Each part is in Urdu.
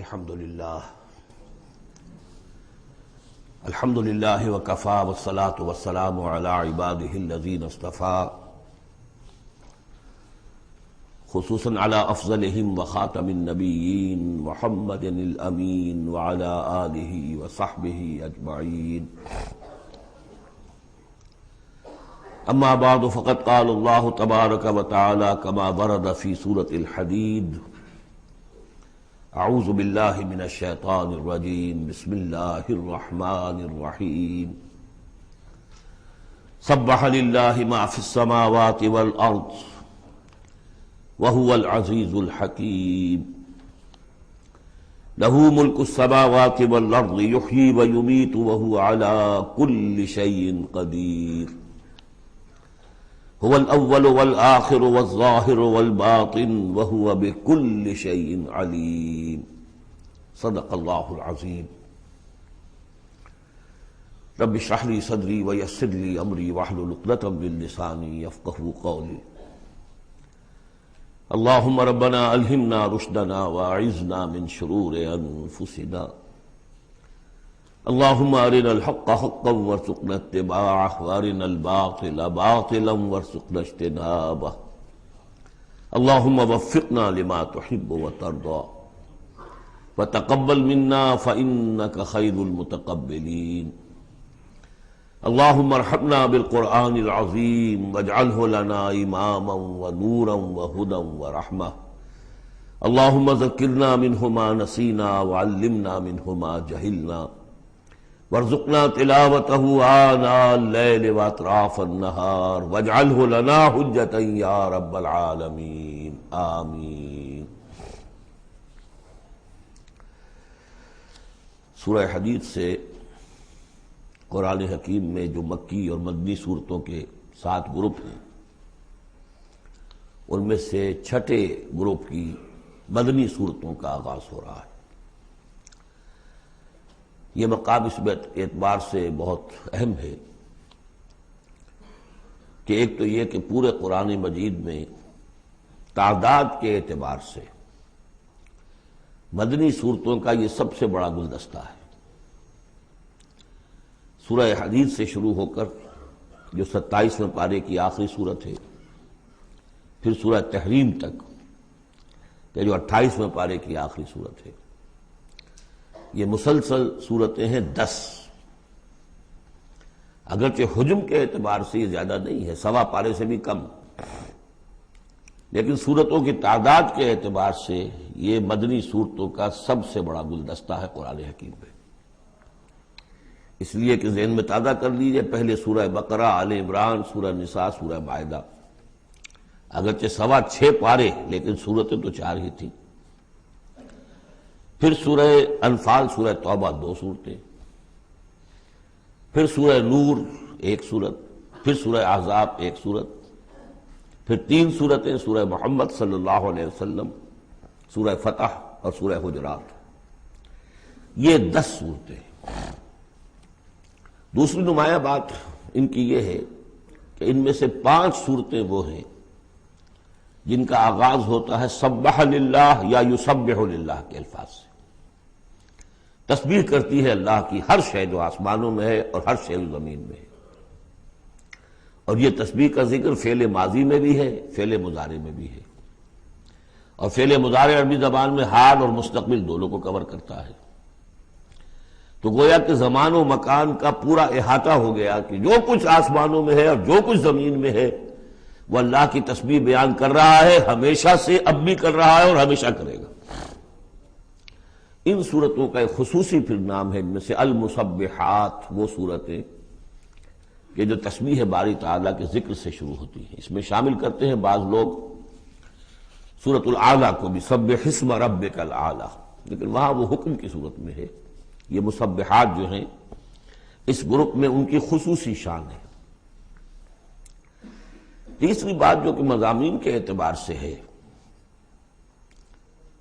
الحمد للہ وکفا والصلاة والسلام علی عباده الذین اصطفى خصوصاً علی افضلهم وخاتم النبیین محمد الامین وعلی آلہ وصحبہ اجمعین. اما بعد فقد قال اللہ تبارک وتعالی کما ورد فی سورة الحدید: اعوذ باللہ من الشیطان الرجیم بسم اللہ الرحمن الرحیم. سبح للہ ما فی السماوات والارض وهو العزیز الحکیم. لہ ملک السماوات والارض یحیی ویمیت وهو علی کل شیء قدیر. هو الاول والآخر والظاہر والباطن وهو بكل شيء علیم. صدق اللہ العظیم. رب اشرح لي صدری ویسر لي امری واحلل عقدۃ من لسانی یفقہوا قولی. اللہم ربنا الہمنا رشدنا واعذنا من شرور انفسنا. اللہم ارنا الحق حقا وارزقنا اتباعہ وارنا الباطل باطلا وارزقنا اجتنابہ. اللہم وفقنا لما تحب وترضى وتقبل منا فإنك خیر المتقبلین. اللہم ارحمنا بالقرآن العظیم واجعلہ لنا اماما ونورا وہدى ورحمہ. اللہم ذکرنا منہ ما نسینا وعلمنا منہ ما جہلنا وارزقنا تلاوته آناء اللیل واطراف النہار واجعلہ لنا حجتا یا رب العالمین آمین. سورہ حدید سے قرآن حکیم میں جو مکی اور مدنی صورتوں کے 7 گروپ ہیں، ان میں سے چھٹے گروپ کی مدنی صورتوں کا آغاز ہو رہا ہے. یہ مقام اس اعتبار سے بہت اہم ہے کہ ایک تو یہ کہ پورے قرآن مجید میں تعداد کے اعتبار سے مدنی صورتوں کا یہ سب سے بڑا گلدستہ ہے. سورہ حدید سے شروع ہو کر جو 27ویں پارے کی آخری صورت ہے، پھر سورہ تحریم تک کہ جو 28ویں پارے کی آخری صورت ہے، یہ مسلسل صورتیں ہیں 10. اگرچہ حجم کے اعتبار سے یہ زیادہ نہیں ہے، 1.25 پارے سے بھی کم، لیکن صورتوں کی تعداد کے اعتبار سے یہ مدنی صورتوں کا سب سے بڑا گلدستہ ہے قرآن حکیم میں. اس لیے کہ ذہن میں تازہ کر لیجئے، پہلے سورہ بقرہ، آل عمران، سورہ نساء، سورہ مائدہ، اگرچہ 6.25 پارے لیکن صورتیں تو 4 ہی تھیں. پھر سورہ انفال، سورہ توبہ 2 صورتیں، پھر سورہ نور 1 صورت، پھر سورہ احزاب 1 صورت، پھر 3 صورتیں سورہ محمد صلی اللہ علیہ وسلم، سورہ فتح اور سورہ حجرات. یہ 10 صورتیں. دوسری نمایاں بات ان کی یہ ہے کہ ان میں سے 5 صورتیں وہ ہیں جن کا آغاز ہوتا ہے سبح للہ یا یسبح للہ کے الفاظ سے. تسبیح کرتی ہے اللہ کی ہر شے جو آسمانوں میں ہے اور ہر شے جو زمین میں ہے. اور یہ تسبیح کا ذکر فعل ماضی میں بھی ہے، فعل مضارع میں بھی ہے. اور فعل مضارع عربی زبان میں حال اور مستقبل دونوں کو کور کرتا ہے. تو گویا کہ زمان و مکان کا پورا احاطہ ہو گیا کہ جو کچھ آسمانوں میں ہے اور جو کچھ زمین میں ہے وہ اللہ کی تسبیح بیان کر رہا ہے، ہمیشہ سے اب بھی کر رہا ہے اور ہمیشہ کرے گا. ان صورتوں کا ایک خصوصی پھر نام ہے، ان میں سے المسبحات، وہ صورتیں کہ جو تسبیح باری تعالیٰ کے ذکر سے شروع ہوتی ہیں. اس میں شامل کرتے ہیں بعض لوگ سورۃ الاعلیٰ کو بھی، سبح اسم ربک الاعلیٰ، لیکن وہاں وہ حکم کی صورت میں ہے. یہ مسبحات جو ہیں اس گروپ میں ان کی خصوصی شان ہے. تیسری بات جو کہ مضامین کے اعتبار سے ہے،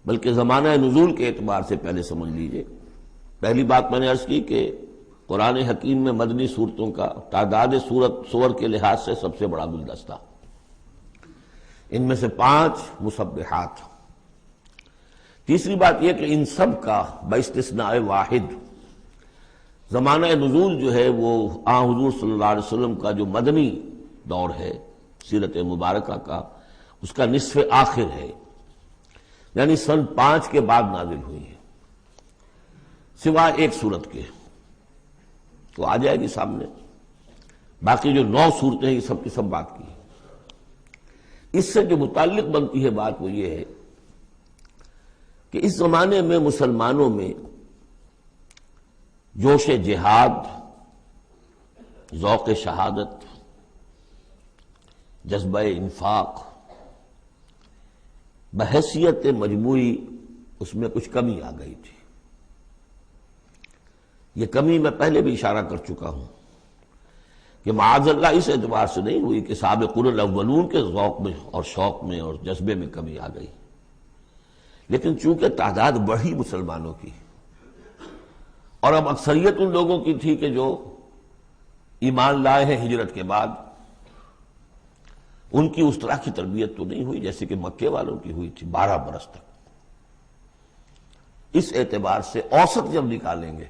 بلکہ زمانہ نزول کے اعتبار سے پہلے سمجھ لیجئے. پہلی بات میں نے عرض کی کہ قرآن حکیم میں مدنی صورتوں کا تعداد سور کے لحاظ سے سب سے بڑا گلدستہ. ان میں سے 5 مسبحات. تیسری بات یہ کہ ان سب کا باستثناء واحد زمانہ نزول جو ہے وہ حضور صلی اللہ علیہ وسلم کا جو مدنی دور ہے سیرت مبارکہ کا، اس کا نصف آخر ہے، یعنی سن 5 کے بعد نازل ہوئی ہے، سوائے ایک صورت کے، تو آ جائے گی سامنے۔ باقی جو 9 صورتیں ہیں یہ سب کی سب بات کی ہے۔ اس سے جو متعلق بنتی ہے بات وہ یہ ہے کہ اس زمانے میں مسلمانوں میں جوش جہاد، ذوق شہادت، جذبہ انفاق، بحیثیت مجموعی اس میں کچھ کمی آ گئی تھی۔ یہ کمی میں پہلے بھی اشارہ کر چکا ہوں کہ معاذ اللہ اس اعتبار سے نہیں ہوئی کہ سابقون الاولون کے ذوق میں اور شوق میں اور جذبے میں کمی آ گئی، لیکن چونکہ تعداد بڑھی مسلمانوں کی اور اب اکثریت ان لوگوں کی تھی کہ جو ایمان لائے ہیں ہجرت کے بعد، ان کی اس طرح کی تربیت تو نہیں ہوئی جیسے کہ مکے والوں کی ہوئی تھی 12 برس تک۔ اس اعتبار سے اوسط جب نکالیں گے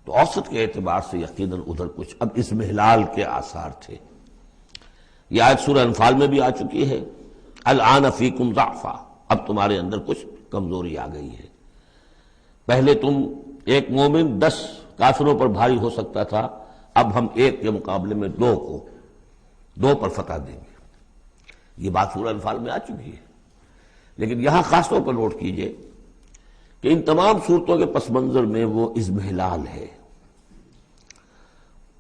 تو اوسط کے اعتبار سے یقیناً ادھر کچھ اب اضمحلال کے آثار تھے۔ یہ آیت سورہ انفال میں بھی آ چکی ہے، الآن فیکم ضعف، اب تمہارے اندر کچھ کمزوری آ گئی ہے۔ پہلے تم ایک مومن 10 کافروں پر بھاری ہو سکتا تھا، اب ہم ایک کے مقابلے میں 2 پر فتح دیں گے۔ یہ بات سورہ انفال میں آ چکی ہے، لیکن یہاں خاص طور پر نوٹ کیجئے کہ ان تمام صورتوں کے پس منظر میں وہ اضمحلال ہے۔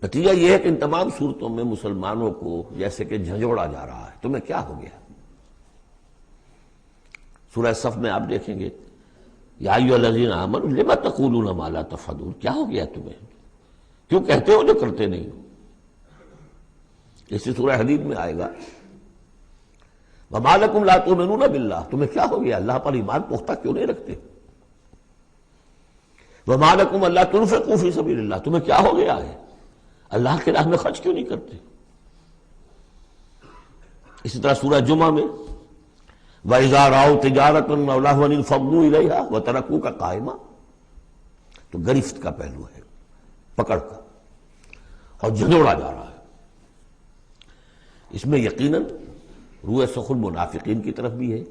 نتیجہ یہ ہے کہ ان تمام صورتوں میں مسلمانوں کو جیسے کہ جھنجھوڑا جا رہا ہے، تمہیں کیا ہو گیا؟ سورہ صف میں آپ دیکھیں گے، یا ایھا الذین آمنوا لم تقولون ما لا تفعلون، کیا ہو گیا تمہیں؟ کیوں کہتے ہو جو کرتے نہیں ہو؟ اسی سورہ حدید میں آئے گا، وما لکم لا تؤمنون باللہ، تمہیں کیا ہو گیا؟ اللہ پر ایمان پختہ کیوں نہیں رکھتے؟ وما لکم الا تنفقوا فی سبیل اللہ، تمہیں کیا ہو گیا ہے؟ اللہ کے راہ میں خرچ کیوں نہیں کرتے؟ اسی طرح سورہ جمعہ میں وَإِذَا رَأَوْا تِجَارَةً أَوْ لَهْوًا انفضوا إِلَيْهَا وَتَرَكُوكَ قَائِمًا، تو گرفت کا پہلو ہے، پکڑ کا، اور جھنجھوڑا جا رہا ہے۔ اس میں یقیناً روح سخن منافقین کی طرف بھی ہے،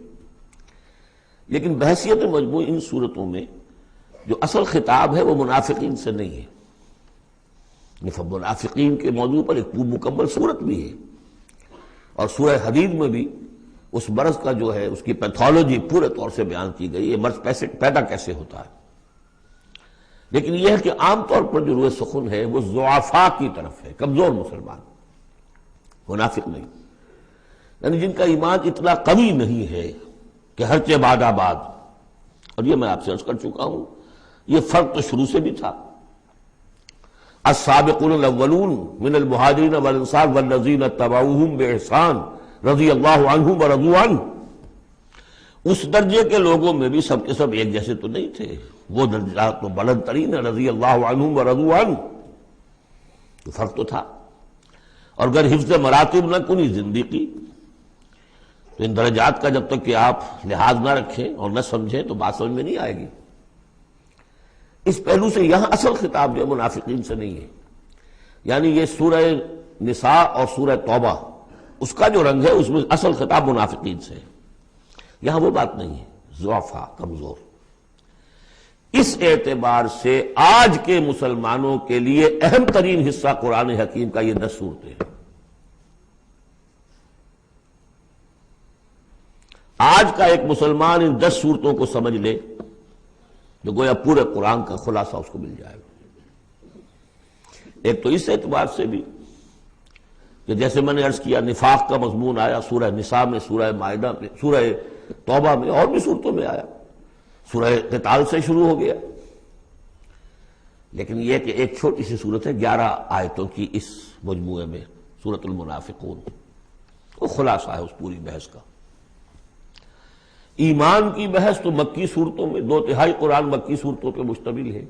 لیکن بحیثیت مجموع ان صورتوں میں جو اصل خطاب ہے وہ منافقین سے نہیں ہے۔ منافقین کے موضوع پر ایک مکمل صورت بھی ہے، اور سورہ حدید میں بھی اس مرض کا جو ہے اس کی پیتھولوجی پورے طور سے بیان کی گئی، یہ مرض پیدا کیسے ہوتا ہے۔ لیکن یہ ہے کہ عام طور پر جو روح سخن ہے وہ ضعفاء کی طرف ہے، کمزور مسلمان، منافق نہیں، یعنی جن کا ایمان اتنا قوی نہیں ہے کہ ہر چہ باد آباد۔ اور یہ میں آپ سے عرض کر چکا ہوں، یہ فرق تو شروع سے بھی تھا۔ السابقون الاولون من المہاجرین والانصار والذین اتبعوہم بإحسان رضی اللہ عنہم ورضوا عنہ، اس درجے کے لوگوں میں بھی سب کے سب ایک جیسے تو نہیں تھے، وہ درجات تو بلند ترین ہے، رضی اللہ عنہم ورضوا عنہ، تو فرق تو تھا۔ اور اگر حفظ مراتب نہ کنی زندگی، تو ان درجات کا جب تک کہ آپ لحاظ نہ رکھیں اور نہ سمجھیں تو بات سمجھ میں نہیں آئے گی۔ اس پہلو سے یہاں اصل خطاب جو منافقین سے نہیں ہے، یعنی یہ سورہ نساء اور سورہ توبہ اس کا جو رنگ ہے اس میں اصل خطاب منافقین سے ہے، یہاں وہ بات نہیں ہے، ضعفاء، کمزور۔ اس اعتبار سے آج کے مسلمانوں کے لیے اہم ترین حصہ قرآن حکیم کا یہ 10 صورتیں ہیں۔ آج کا ایک مسلمان ان 10 صورتوں کو سمجھ لے جو گویا پورے قرآن کا خلاصہ اس کو مل جائے گا۔ ایک تو اس اعتبار سے بھی کہ جیسے میں نے عرض کیا نفاق کا مضمون آیا سورہ نساء میں، سورہ مائدہ میں، سورہ توبہ میں، اور بھی صورتوں میں آیا، سورہ قتال سے شروع ہو گیا۔ لیکن یہ کہ ایک چھوٹی سی صورت ہے 11 آیتوں کی اس مجموعے میں، سورۃ المنافقون، وہ خلاصہ ہے اس پوری بحث کا۔ ایمان کی بحث تو مکی صورتوں میں، 2/3 قرآن مکی صورتوں پہ مشتمل ہے۔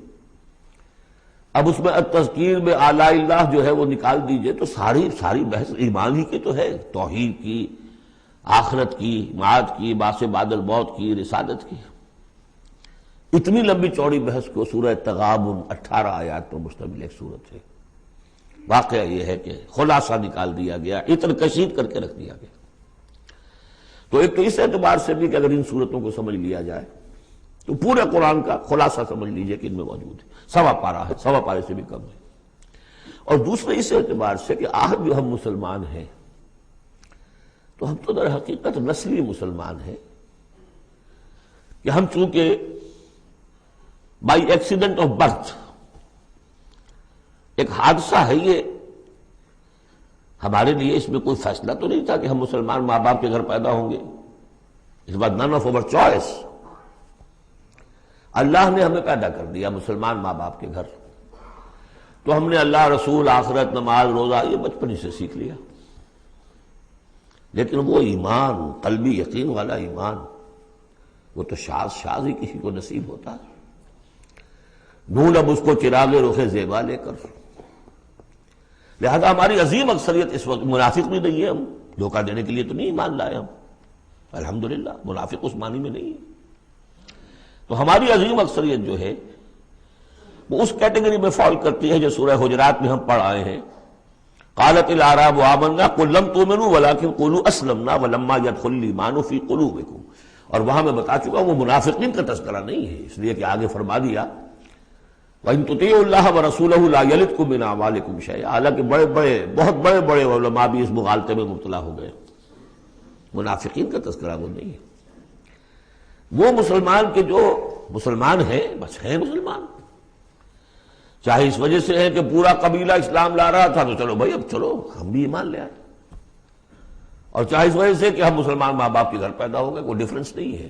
اب اس میں التذکیر میں آلاء اللہ جو ہے وہ نکال دیجئے تو ساری بحث ایمان ہی کی تو ہے، توحید کی، آخرت کی، معاد کی، باس بعد الموت کی، رسالت کی۔ اتنی لمبی چوڑی بحث کو سورہ تغابن 18 آیات پر مشتمل ایک سورت ہے. واقعہ یہ ہے کہ خلاصہ نکال دیا گیا، اتر کشید کر کے رکھ دیا گیا. تو ایک تو اس اعتبار سے بھی کہ اگر ان صورتوں کو سمجھ لیا جائے تو پورے قرآن کا خلاصہ سمجھ لیجئے کہ ان میں موجود ہے. سوا پارہ ہے، سوا پارے سے بھی کم ہے. اور دوسرے اس اعتبار سے کہ آج جو ہم مسلمان ہیں تو ہم تو در حقیقت نسلی مسلمان ہیں کہ ہم چونکہ بائی ایکسیڈنٹ آف برتھ، ایک حادثہ ہے یہ، ہمارے لیے اس میں کوئی فیصلہ تو نہیں تھا کہ ہم مسلمان ماں باپ کے گھر پیدا ہوں گے. اس بات نن آف اوور چوائس. اللہ نے ہمیں پیدا کر دیا مسلمان ماں باپ کے گھر، تو ہم نے اللہ، رسول، آخرت، نماز، روزہ یہ بچپن ہی سے سیکھ لیا. لیکن وہ ایمان، قلبی یقین والا ایمان، وہ تو شاذ ہی کسی کو نصیب ہوتا ہے. نون اب اس کو چراغ رخ زیبا لے کر. لہذا ہماری عظیم اکثریت اس وقت منافق بھی نہیں ہے. ہم دھوکہ دینے کے لیے تو نہیں ایمان لائے ہم، الحمدللہ منافق اس معنی میں نہیں ہے. تو ہماری عظیم اکثریت جو ہے وہ اس کیٹیگری میں فال کرتی ہے جو سورہ حجرات میں ہم پڑھ آئے ہیں. قالت الاعراب آمنا قل لم تؤمنوا ولكن قولوا اسلمنا ولما يدخل الايمان في قلوبكم. اور وہاں میں بتا چکا وہ منافقین کا تذکرہ نہیں ہے، اس لیے کہ آگے فرما دیا وَإِن تُطِيعُوا اللَّهَ وَرَسُولَهُ لَا يَلِدْكُم مِّنْ أَعْمَالِكُم شَيْئًا. حالانکہ بہت بڑے علماء بھی اس مغالطے میں مبتلا ہو گئے. منافقین کا تذکرہ وہ نہیں ہے. وہ مسلمان کے جو مسلمان ہیں بس ہیں مسلمان، چاہے اس وجہ سے ہے کہ پورا قبیلہ اسلام لا رہا تھا تو چلو بھائی اب چلو ہم بھی ایمان لے آئے، اور چاہے اس وجہ سے کہ ہم مسلمان ماں باپ کے گھر پیدا ہو گئے، کوئی ڈفرنس نہیں ہے.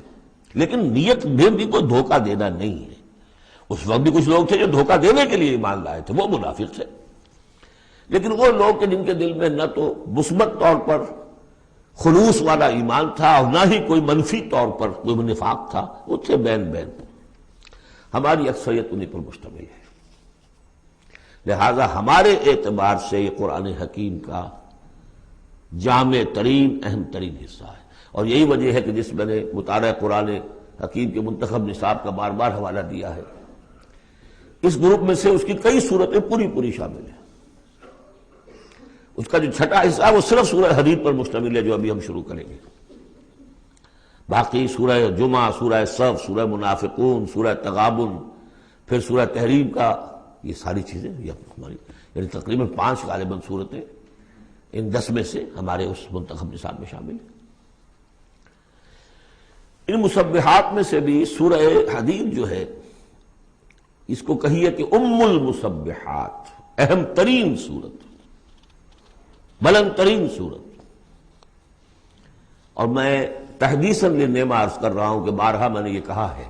لیکن نیت میں بھی کوئی دھوکہ دینا نہیں ہے. اس وقت بھی کچھ لوگ تھے جو دھوکہ دینے کے لیے ایمان لائے تھے، وہ منافق تھے. لیکن وہ لوگ کہ جن کے دل میں نہ تو مثبت طور پر خلوص والا ایمان تھا اور نہ ہی کوئی منفی طور پر کوئی نفاق تھا، وہ تھے بین. ہماری اکثریت انہیں پر مشتمل ہے. لہذا ہمارے اعتبار سے یہ قرآن حکیم کا جامع ترین اہم ترین حصہ ہے. اور یہی وجہ ہے کہ جس میں نے مطالعہ قرآن حکیم کے منتخب نصاب کا بار بار حوالہ دیا ہے، اس گروپ میں سے اس کی کئی صورتیں پوری شامل ہیں. اس کا جو چھٹا حصہ ہے وہ صرف سورہ حدید پر مشتمل ہے جو ابھی ہم شروع کریں گے. باقی سورہ جمعہ، سورہ صف، سورہ منافقون، سورہ تغابن، پھر سورہ تحریم کا، یہ ساری چیزیں یہ ہماری یعنی تقریباً 5 غالباً صورتیں ان 10 میں سے ہمارے اس منتخب نصاب میں شامل ہیں. ان مسبحات میں سے بھی سورہ حدید جو ہے اس کو کہیے کہ ام المسبحات، اہم ترین صورت، بلند ترین صورت. اور میں تحدیثاً للنعمہ عرض کر رہا ہوں کہ بارہا میں نے یہ کہا ہے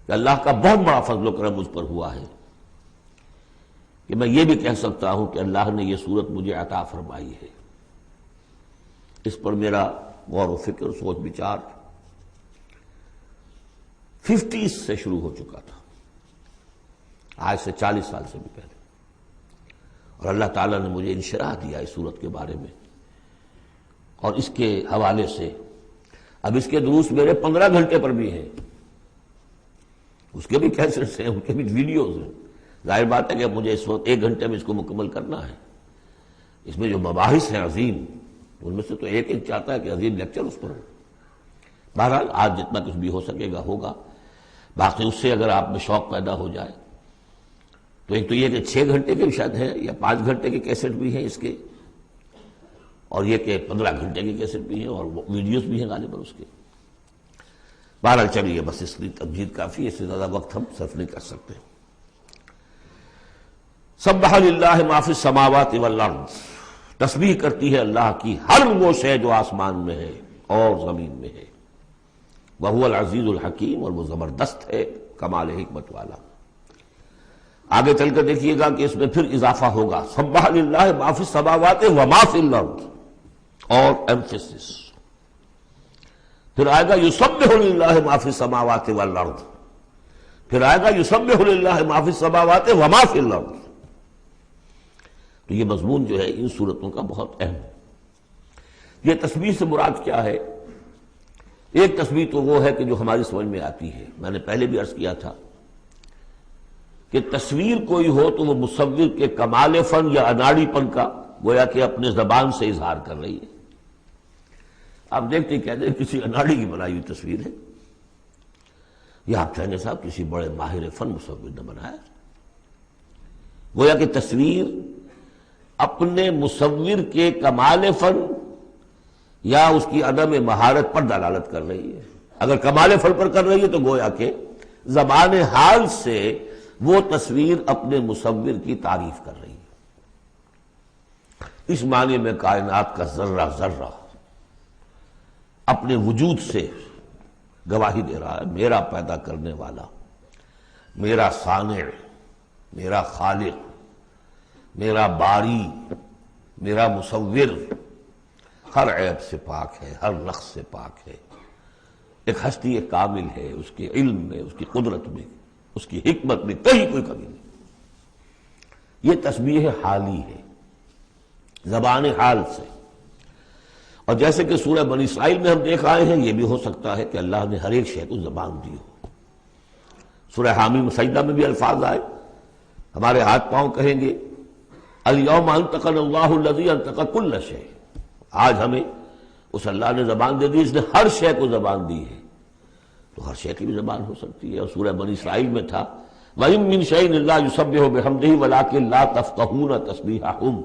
کہ اللہ کا بہت بڑا فضل و کرم مجھ پر ہوا ہے کہ میں یہ بھی کہہ سکتا ہوں کہ اللہ نے یہ صورت مجھے عطا فرمائی ہے. اس پر میرا غور و فکر، سوچ بچار 50s سے شروع ہو چکا تھا، آج سے 40 سال سے بھی پہلے. اور اللہ تعالیٰ نے مجھے انشراح دیا اس صورت کے بارے میں اور اس کے حوالے سے. اب اس کے دروس میرے 15 گھنٹے پر بھی ہیں، اس کے بھی کیسٹس ہیں، ان کے بھی ویڈیوز ہیں. ظاہر بات ہے کہ مجھے اس وقت 1 گھنٹے میں اس کو مکمل کرنا ہے. اس میں جو مباحث ہیں عظیم، ان میں سے تو ایک چاہتا ہے کہ عظیم لیکچر اس پر ہو. بہرحال آج جتنا کچھ بھی ہو سکے گا ہوگا. باقی اس سے اگر آپ میں شوق پیدا ہو جائے تو ایک تو یہ کہ 6 گھنٹے کے شاید ہے یا 5 گھنٹے کے کیسٹ بھی ہیں اس کے، اور یہ کہ 15 گھنٹے کے کیسٹ بھی ہیں اور ویڈیوز بھی ہیں غالباً اس کے. بہرحال چلیے بس اس کی تمجید کافی، اس سے زیادہ وقت ہم صرف نہیں کر سکتے. سبح للہ ما فی السماوات والارض، تسبیح کرتی ہے اللہ کی ہر وہ شے جو آسمان میں ہے اور زمین میں ہے. وہو العزیز الحکیم، اور وہ زبردست ہے، کمال حکمت والا. آگے چل کر دیکھیے گا کہ اس میں پھر اضافہ ہوگا، سبح للہ ما فی السماوات وما فی الارض، اور ایمفیسس. پھر آئے گا یسبح للہ ما فی السماوات والارض، پھر آئے گا یسبح للہ ما فی السماوات وما فی الارض. تو یہ مضمون جو ہے ان صورتوں کا بہت اہم ہے. یہ تسبیح سے مراد کیا ہے ایک تسبیح تو وہ ہے کہ جو ہماری سمجھ میں آتی ہے، میں نے پہلے بھی عرض کیا تھا کہ تصویر کوئی ہو تو وہ مصور کے کمال فن یا اناڑی پن کا گویا کہ اپنے زبان سے اظہار کر رہی ہے۔ آپ دیکھتے ہی کہتے ہیں کسی اناڑی کی بنائی ہوئی تصویر ہے، یا آپ کہنے صاحب کسی بڑے ماہر فن مصور نے بنایا۔ گویا کہ تصویر اپنے مصور کے کمال فن یا اس کی عدم مہارت پر دلالت کر رہی ہے۔ اگر کمال فن پر کر رہی ہے تو گویا کہ زبان حال سے وہ تصویر اپنے مصور کی تعریف کر رہی ہے۔ اس معنی میں کائنات کا ذرہ ذرہ اپنے وجود سے گواہی دے رہا ہے، میرا پیدا کرنے والا، میرا صانع، میرا خالق، میرا باری، میرا مصور ہر عیب سے پاک ہے، ہر نقص سے پاک ہے، ایک ہستی کامل ہے، اس کے علم میں، اس کی قدرت میں، اس کی حکمت میں کہیں کوئی کمی نہیں۔ یہ تسبیح حالی ہے، زبان حال سے۔ اور جیسے کہ سورہ بنی اسرائیل میں ہم دیکھ آئے ہیں، یہ بھی ہو سکتا ہے کہ اللہ نے ہر ایک شے کو زبان دی ہو۔ سورہ حامیم سجدہ میں بھی الفاظ آئے، ہمارے ہاتھ پاؤں کہیں گے الیوم انطقنا اللہ الذی انطق کل شیء، آج ہمیں اس اللہ نے زبان دے دی، اس نے ہر شے کو زبان دی ہے، تو ہر شے کی بھی زبان ہو سکتی ہے۔ اور سورہ بنی اسرائیل میں تھا وَإِن مِّن شَيْءٍ إِلَّا يُسَبِّحُ بِحَمْدِهِ وَلَٰكِن لَّا تَفْقَهُونَ تَسْبِيحَهُمْ،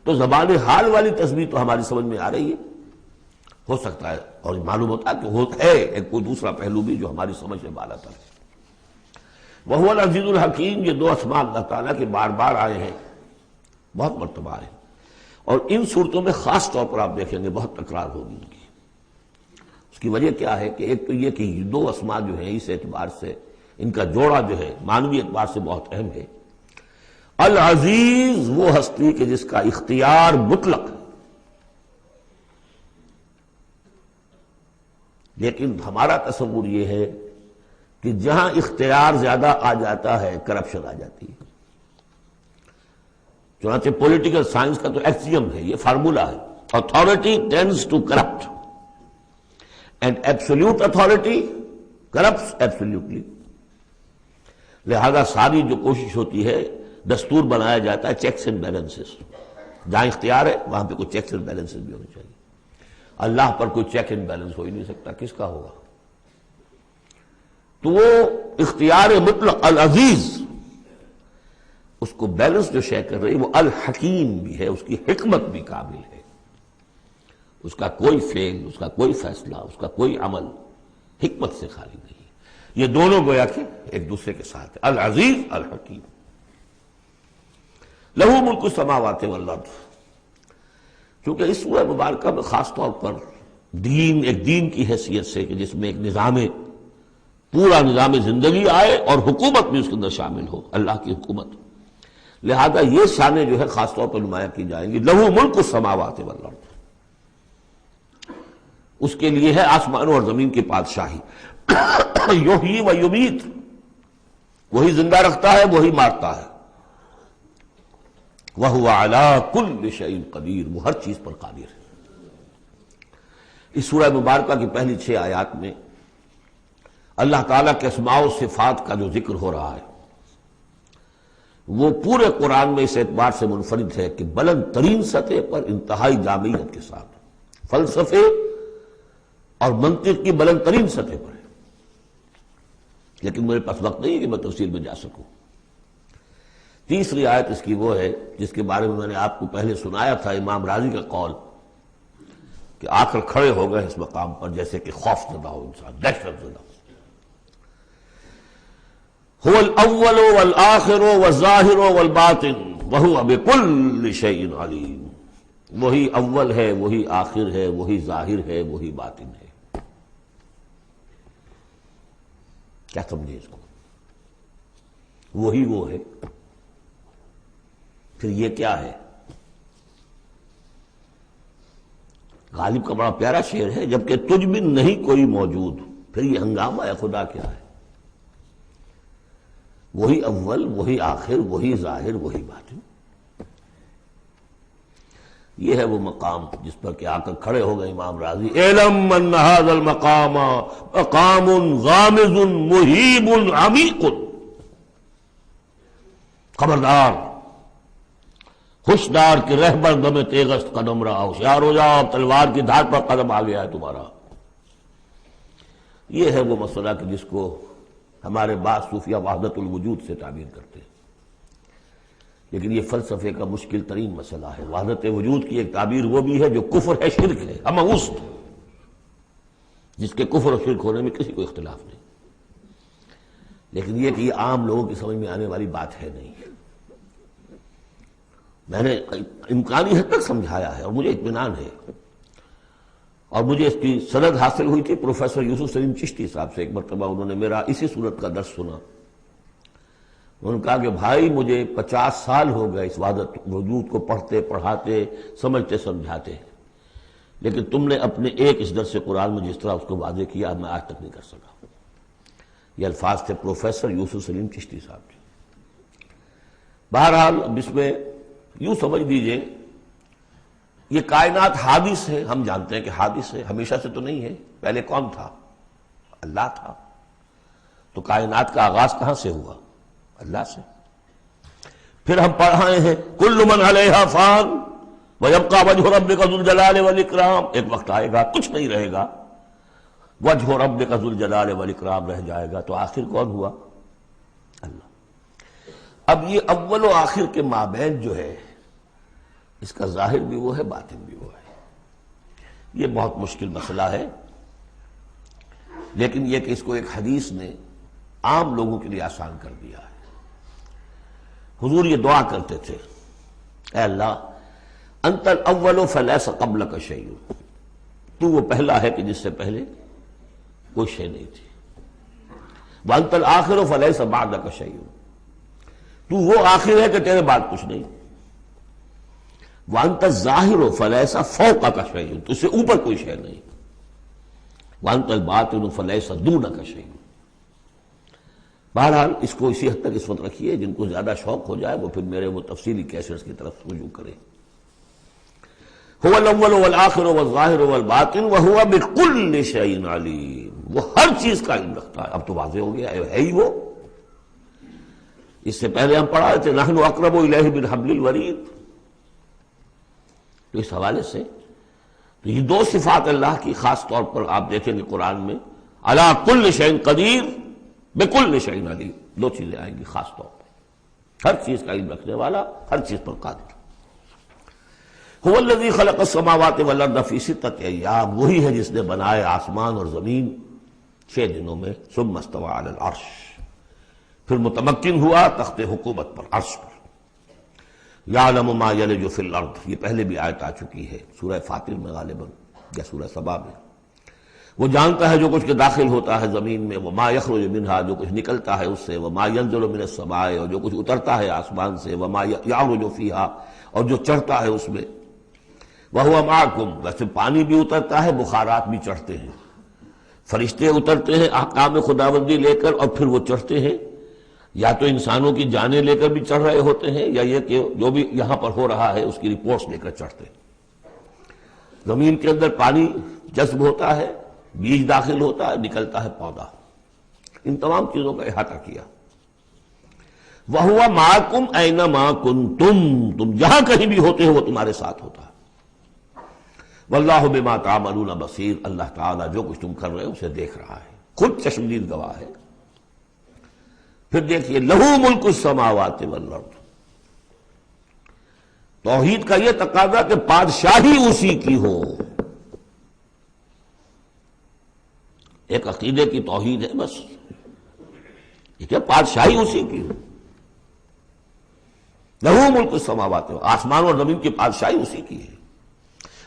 تو زبان حال والی تسبیح تو ہماری سمجھ میں آ رہی ہے، ہو سکتا ہے اور معلوم ہوتا ہے کہ ہے ایک کوئی دوسرا پہلو بھی جو ہماری سمجھ سے بالا تر ہے۔ وَهُوَ الْعَزِيزُ الْحَكِيمُ، یہ دو اسماء اللہ تعالیٰ کے بار بار آئے ہیں، بہت مرتبہ آئے ہیں، اور ان صورتوں میں خاص طور پر آپ دیکھیں گے بہت تکرار ہوگی ان کی۔ اس کی وجہ کیا ہے کہ ایک تو یہ کہ یہ دو اسماء جو ہیں اس اعتبار سے ان کا جوڑا جو ہے معنوی اعتبار سے بہت اہم ہے۔ العزیز وہ ہستی کہ جس کا اختیار مطلق ہے، لیکن ہمارا تصور یہ ہے کہ جہاں اختیار زیادہ آ جاتا ہے کرپشن آ جاتی ہے۔ چنانچہ پولیٹیکل سائنس کا تو ایکسیم ہے، یہ فارمولا ہے، authority tends to corrupt and absolute authority corrupts absolutely۔ لہذا ساری جو کوشش ہوتی ہے، دستور بنایا جاتا ہے چیکس اینڈ بیلنسز، جہاں اختیار ہے وہاں پہ کوئی چیکس اینڈ بیلنسز بھی ہونے چاہیے۔ اللہ پر کوئی چیک اینڈ بیلنس ہو ہی نہیں سکتا، کس کا ہوگا؟ تو وہ اختیار مطلق العزیز، اس کو بیلنس جو شے کر رہی وہ الحکیم بھی ہے، اس کی حکمت بھی کامل ہے، اس کا کوئی فعل، اس کا کوئی فیصلہ، اس کا کوئی عمل حکمت سے خالی نہیں۔ یہ دونوں گویا کہ ایک دوسرے کے ساتھ ہے، العزیز الحکیم۔ لہو ملک السماوات والارض، کیونکہ اس سورہ مبارکہ میں خاص طور پر دین، ایک دین کی حیثیت سے کہ جس میں ایک نظام، پورا نظام زندگی آئے اور حکومت بھی اس کے اندر شامل ہو، اللہ کی حکومت، لہذا یہ شانیں جو ہے خاص طور پر نمایاں کی جائیں گی۔ لہو ملک السماوات والارض، اس کے لیے ہے آسمانوں اور زمین کی بادشاہی۔ یحیی و یمیت، وہی زندہ رکھتا ہے، وہی مارتا ہے۔ وَهُوَ عَلَىٰ كُلِّ شَيْءٍ قَدِيرٌ، وہ ہر چیز پر قادر ہے۔ اس سورہ مبارکہ کی پہلی 6 آیات میں اللہ تعالیٰ کے اسماء و صفات کا جو ذکر ہو رہا ہے وہ پورے قرآن میں اس اعتبار سے منفرد ہے کہ بلند ترین سطح پر انتہائی جامعیت کے ساتھ فلسفے اور منطق کی بلند ترین سطح پر ہے، لیکن میرے پاس وقت نہیں ہے کہ میں تفصیل میں جا سکوں۔ تیسری آیت اس کی وہ ہے جس کے بارے میں نے آپ کو پہلے سنایا تھا، امام راضی کا قول کہ آ کر کھڑے ہو گئے اس مقام پر جیسے کہ خوف زدہ ہو انسان، دہشت زدہ۔ هو الاول والآخر والظاہر والباطن وهو بكل شيء علیم، وہی اول ہے، وہی آخر ہے، وہی ظاہر ہے، وہی باطن ہے۔ کیا سمجھے اس کو؟ وہی وہ ہے، پھر یہ کیا ہے؟ غالب کا بڑا پیارا شعر ہے، جبکہ تجھ بن نہیں کوئی موجود، پھر یہ ہنگامہ ہے خدا کیا ہے؟ وہی اول، وہی آخر، وہی ظاہر، وہی باطن۔ یہ ہے وہ مقام جس پر کہ آ کر کھڑے ہو گئے امام راضی، اعلم ان ھذا المقام مقام غامض مہیب عمیق، خبردار، ہوشیار کہ رہبر دم تیغست قدم رہا، ہوشیار ہو جاؤ، تلوار کی دھار پر قدم آ گیا ہے تمہارا۔ یہ ہے وہ مسئلہ کہ جس کو ہمارے بعض صوفیہ وحدت الوجود سے تعبیر کرتے ہیں، لیکن یہ فلسفے کا مشکل ترین مسئلہ ہے۔ وحدت وجود کی ایک تعبیر وہ بھی ہے جو کفر ہے، شرک ہے، اما وسط، جس کے کفر اور شرک ہونے میں کسی کو اختلاف نہیں، لیکن یہ کہ یہ عام لوگوں کی سمجھ میں آنے والی بات ہے نہیں۔ میں نے امکانی حد تک سمجھایا ہے اور مجھے اطمینان ہے، اور مجھے اس کی سند حاصل ہوئی تھی پروفیسر یوسف سلیم چشتی صاحب سے۔ ایک مرتبہ انہوں نے میرا اسی صورت کا درس سنا، انہوں نے کہا کہ بھائی مجھے 50 سال ہو گئے اس وحدت وجود کو پڑھتے پڑھاتے سمجھتے سمجھاتے، لیکن تم نے اپنے ایک اس درس قرآن میں جس طرح اس کو واضح کیا میں آج تک نہیں کر سکا۔ یہ الفاظ تھے پروفیسر یوسف سلیم چشتی صاحب کے۔ بہرحال اب اس میں یوں سمجھ دیجئے، یہ کائنات حادث ہے، ہم جانتے ہیں کہ حادث ہے، ہمیشہ سے تو نہیں ہے۔ پہلے کون تھا؟ اللہ تھا۔ تو کائنات کا آغاز کہاں سے ہوا؟ اللہ سے۔ پھر ہم پڑھائے ہیں کل من علیہا فان ویبقی وجہ ربک ذو الجلال والاکرام، ایک وقت آئے گا کچھ نہیں رہے گا، وجہ ربک ذو الجلال والاکرام رہ جائے گا۔ تو آخر کون ہوا؟ اللہ۔ اب یہ اول و آخر کے مابین جو ہے، اس کا ظاہر بھی وہ ہے، باطن بھی وہ ہے۔ یہ بہت مشکل مسئلہ ہے، لیکن یہ کہ اس کو ایک حدیث نے عام لوگوں کے لیے آسان کر دیا ہے۔ حضور یہ دعا کرتے تھے، اے اللہ انت الاول فلیس قبلک شیء، تو وہ پہلا ہے کہ جس سے پہلے کوئی شے نہیں تھی، وانت الآخر فلیس بعدک شیء، تو وہ آخر ہے کہ تیرے بعد کچھ نہیں، وانت الظاہر فلیس فوقک شیء، تو اس سے اوپر کوئی شے نہیں، وانت الباطن فلیس دونک شیء۔ بہرحال اس کو اسی حد تک اس وقت رکھیے، جن کو زیادہ شوق ہو جائے وہ پھر میرے وہ تفصیلی کیسٹس کی طرف رجوع کریں۔ هو الاول والآخر والظاہر والباطن وهو بكل شيء علیم، وہ ہر چیز کا علم رکھتا ہے۔ اب تو واضح ہو گیا ہے ہی وہ۔ اس سے پہلے ہم پڑھا تھے نحن اقرب الیہ من حبل الورید، تو اس حوالے سے تو یہ دو صفات اللہ کی خاص طور پر آپ دیکھیں گے قرآن میں، علی کل شیء قدیر بکل شیء علیم، دو چیزیں آئیں گی خاص طور پر، ہر چیز کا علم رکھنے والا، ہر چیز پر قادر۔ هو الذی خلق السماوات والارض فی ستۃ ایام، وہی ہے جس نے بنائے آسمان اور زمین 6 دنوں میں، ثم استوى علی العرش، پھر متمکن ہوا تخت حکومت پر، عرش پر۔ یعلم ما یلج فی الارض، یہ پہلے بھی آیت آ چکی ہے سورہ فاطر میں غالباً یا سورہ سبا میں۔ وہ جانتا ہے جو کچھ کے داخل ہوتا ہے زمین میں، وما یخرج منہا، جو کچھ نکلتا ہے اس سے، وما ینزل من السماء، اور جو کچھ اترتا ہے آسمان سے، وما یعرج فیہا، اور جو چڑھتا ہے اس میں، وہو معکم، ویسے پانی بھی اترتا ہے، بخارات بھی چڑھتے ہیں، فرشتے اترتے ہیں احکام خداوندی لے کر، اور پھر وہ چڑھتے ہیں، یا تو انسانوں کی جانیں لے کر بھی چڑھ رہے ہوتے ہیں، یا یہ کہ جو بھی یہاں پر ہو رہا ہے اس کی رپورٹس لے کر چڑھتے ہیں۔ زمین کے اندر پانی جذب ہوتا ہے، بیج داخل ہوتا ہے، نکلتا ہے پودا، ان تمام چیزوں کا احاطہ کیا۔ وَهُوَ مَعَكُمْ أَيْنَمَا كُنْتُمْ، تم جہاں کہیں بھی ہوتے ہو وہ تمہارے ساتھ ہوتا ہے۔ وَاللَّهُ بِمَا تَعْمَلُونَ بَصِيرٌ، اللہ تعالیٰ جو کچھ تم کر رہے ہو اسے دیکھ رہا ہے، خود چشمدید گواہ ہے۔ پھر دیکھیے لَهُ مُلْكُ السَّمَاوَاتِ وَالْأَرْضِ، توحید کا یہ تقاضا کہ بادشاہی اسی کی ہو، ایک عقیدے کی توحید ہے بس، یہ کہ بادشاہی اسی کی ہو، لَهُ مُلْكُ السَّمَاوَاتِ، آسمان اور زمین کی بادشاہی اسی کی ہے۔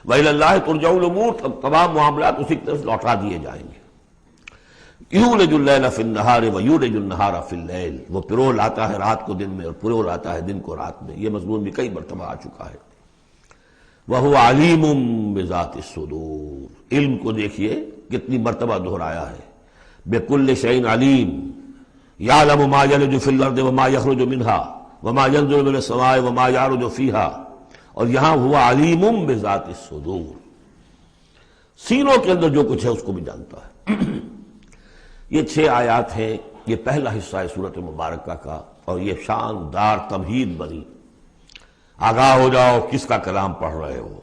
وَإِلَى اللَّهِ تُرْجَعُ الْأُمُورُ، تمام معاملات اسی کی طرف لوٹا دیے جائیں گے۔ یولج اللیل فی النہار ویولج النہار فی اللیل، وہ پرو لاتا ہے رات کو دن میں اور پرو لاتا ہے دن کو رات میں، یہ مضمون بھی کئی مرتبہ آ چکا ہے۔ وَهُوَ عَلِيمٌ بِذَاتِ الصُّدُورِ، علم کو دیکھیے کتنی مرتبہ دہرایا ہے، بِكُلِّ شَيْءٍ عَلِيمٌ، يَعْلَمُ مَا يَلِجُ فِي الْأَرْضِ وَمَا يَخْرُجُ مِنْهَا وَمَا يَنزِلُ مِنَ السَّمَاءِ وَمَا يَعْرُجُ فِيهَا اور یہاں ہوا علیم بذات الصدور، سینوں کے اندر جو کچھ ہے اس کو بھی جانتا ہے۔ یہ 6 آیات ہیں، یہ پہلا حصہ ہے سورۃ مبارکہ کا، اور یہ شاندار تمہید بنی۔ آگاہ ہو جاؤ کس کا کلام پڑھ رہے ہو،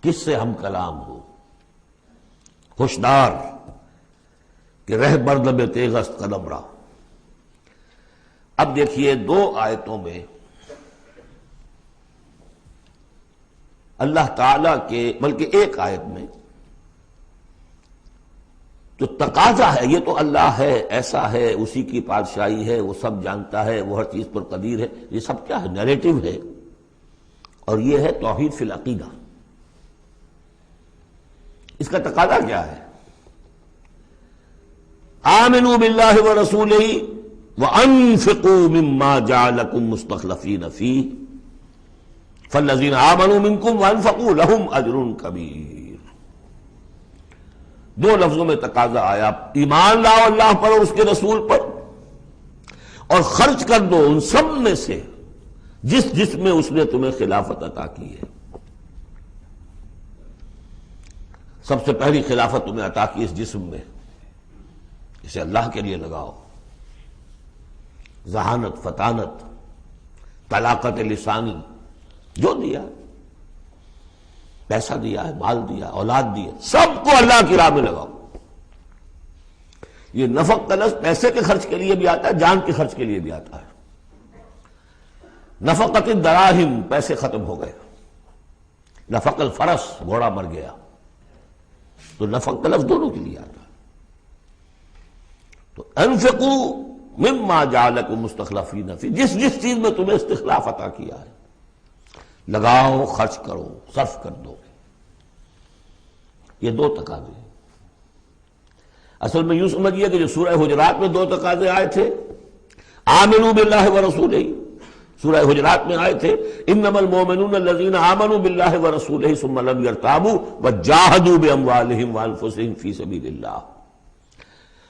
کس سے ہم کلام ہو، ہوشدار کہ رہ بردب تیغست قدم را۔ اب دیکھیے 2 آیتوں میں اللہ تعالی کے، بلکہ ایک آیت میں جو تقاضا ہے، یہ تو اللہ ہے، ایسا ہے، اسی کی بادشاہی ہے، وہ سب جانتا ہے، وہ ہر چیز پر قدیر ہے، یہ سب کیا ہے؟ نیریٹو ہے، اور یہ ہے توحید فی العقیدہ۔ اس کا تقاضا کیا ہے؟ آمنوا باللہ ورسولہ وانفقوا مما جعلکم مستخلفین فیہ فالذین آمنوا منکم وانفقوا لہم اجر کبیر۔ 2 لفظوں میں تقاضا آیا، ایمان لاؤ اللہ پر اور اس کے رسول پر، اور خرچ کر دو ان سب میں سے جس میں اس نے تمہیں خلافت عطا کی ہے۔ سب سے پہلی خلافت تمہیں عطا کی اس جسم میں، اسے اللہ کے لیے لگاؤ۔ ذہانت، فطانت، طلاقت لسانی، جو دیا، پیسہ دیا ہے، مال دیا، اولاد دیا، سب کو اللہ کی راہ میں لگاؤ۔ یہ نفق کا لفظ پیسے کے خرچ کے لیے بھی آتا ہے، جان کے خرچ کے لیے بھی آتا ہے۔ نفقت الدراہم، پیسے ختم ہو گئے، نفق الفرس، گھوڑا مر گیا، تو نفق کا لفظ دونوں کے لیے آتا ہے۔ تو انفقوا مما جعلکم مستخلفین فی، جس چیز میں تمہیں استخلاف عطا کیا ہے لگاؤ، خرچ کرو، صرف کر دو۔ یہ 2 تقاضے ہیں۔ اصل میں یوں سمجھیے کہ جو سورہ حجرات میں 2 تقاضے آئے تھے، آمنوا باللہ ورسولہ، سورہ حجرات میں آئے تھے انما المؤمنون الذین آمنوا باللہ ورسولہ ثم لم یرتابوا وجاہدوا باموالہم وانفسہم فی سبیل اللہ۔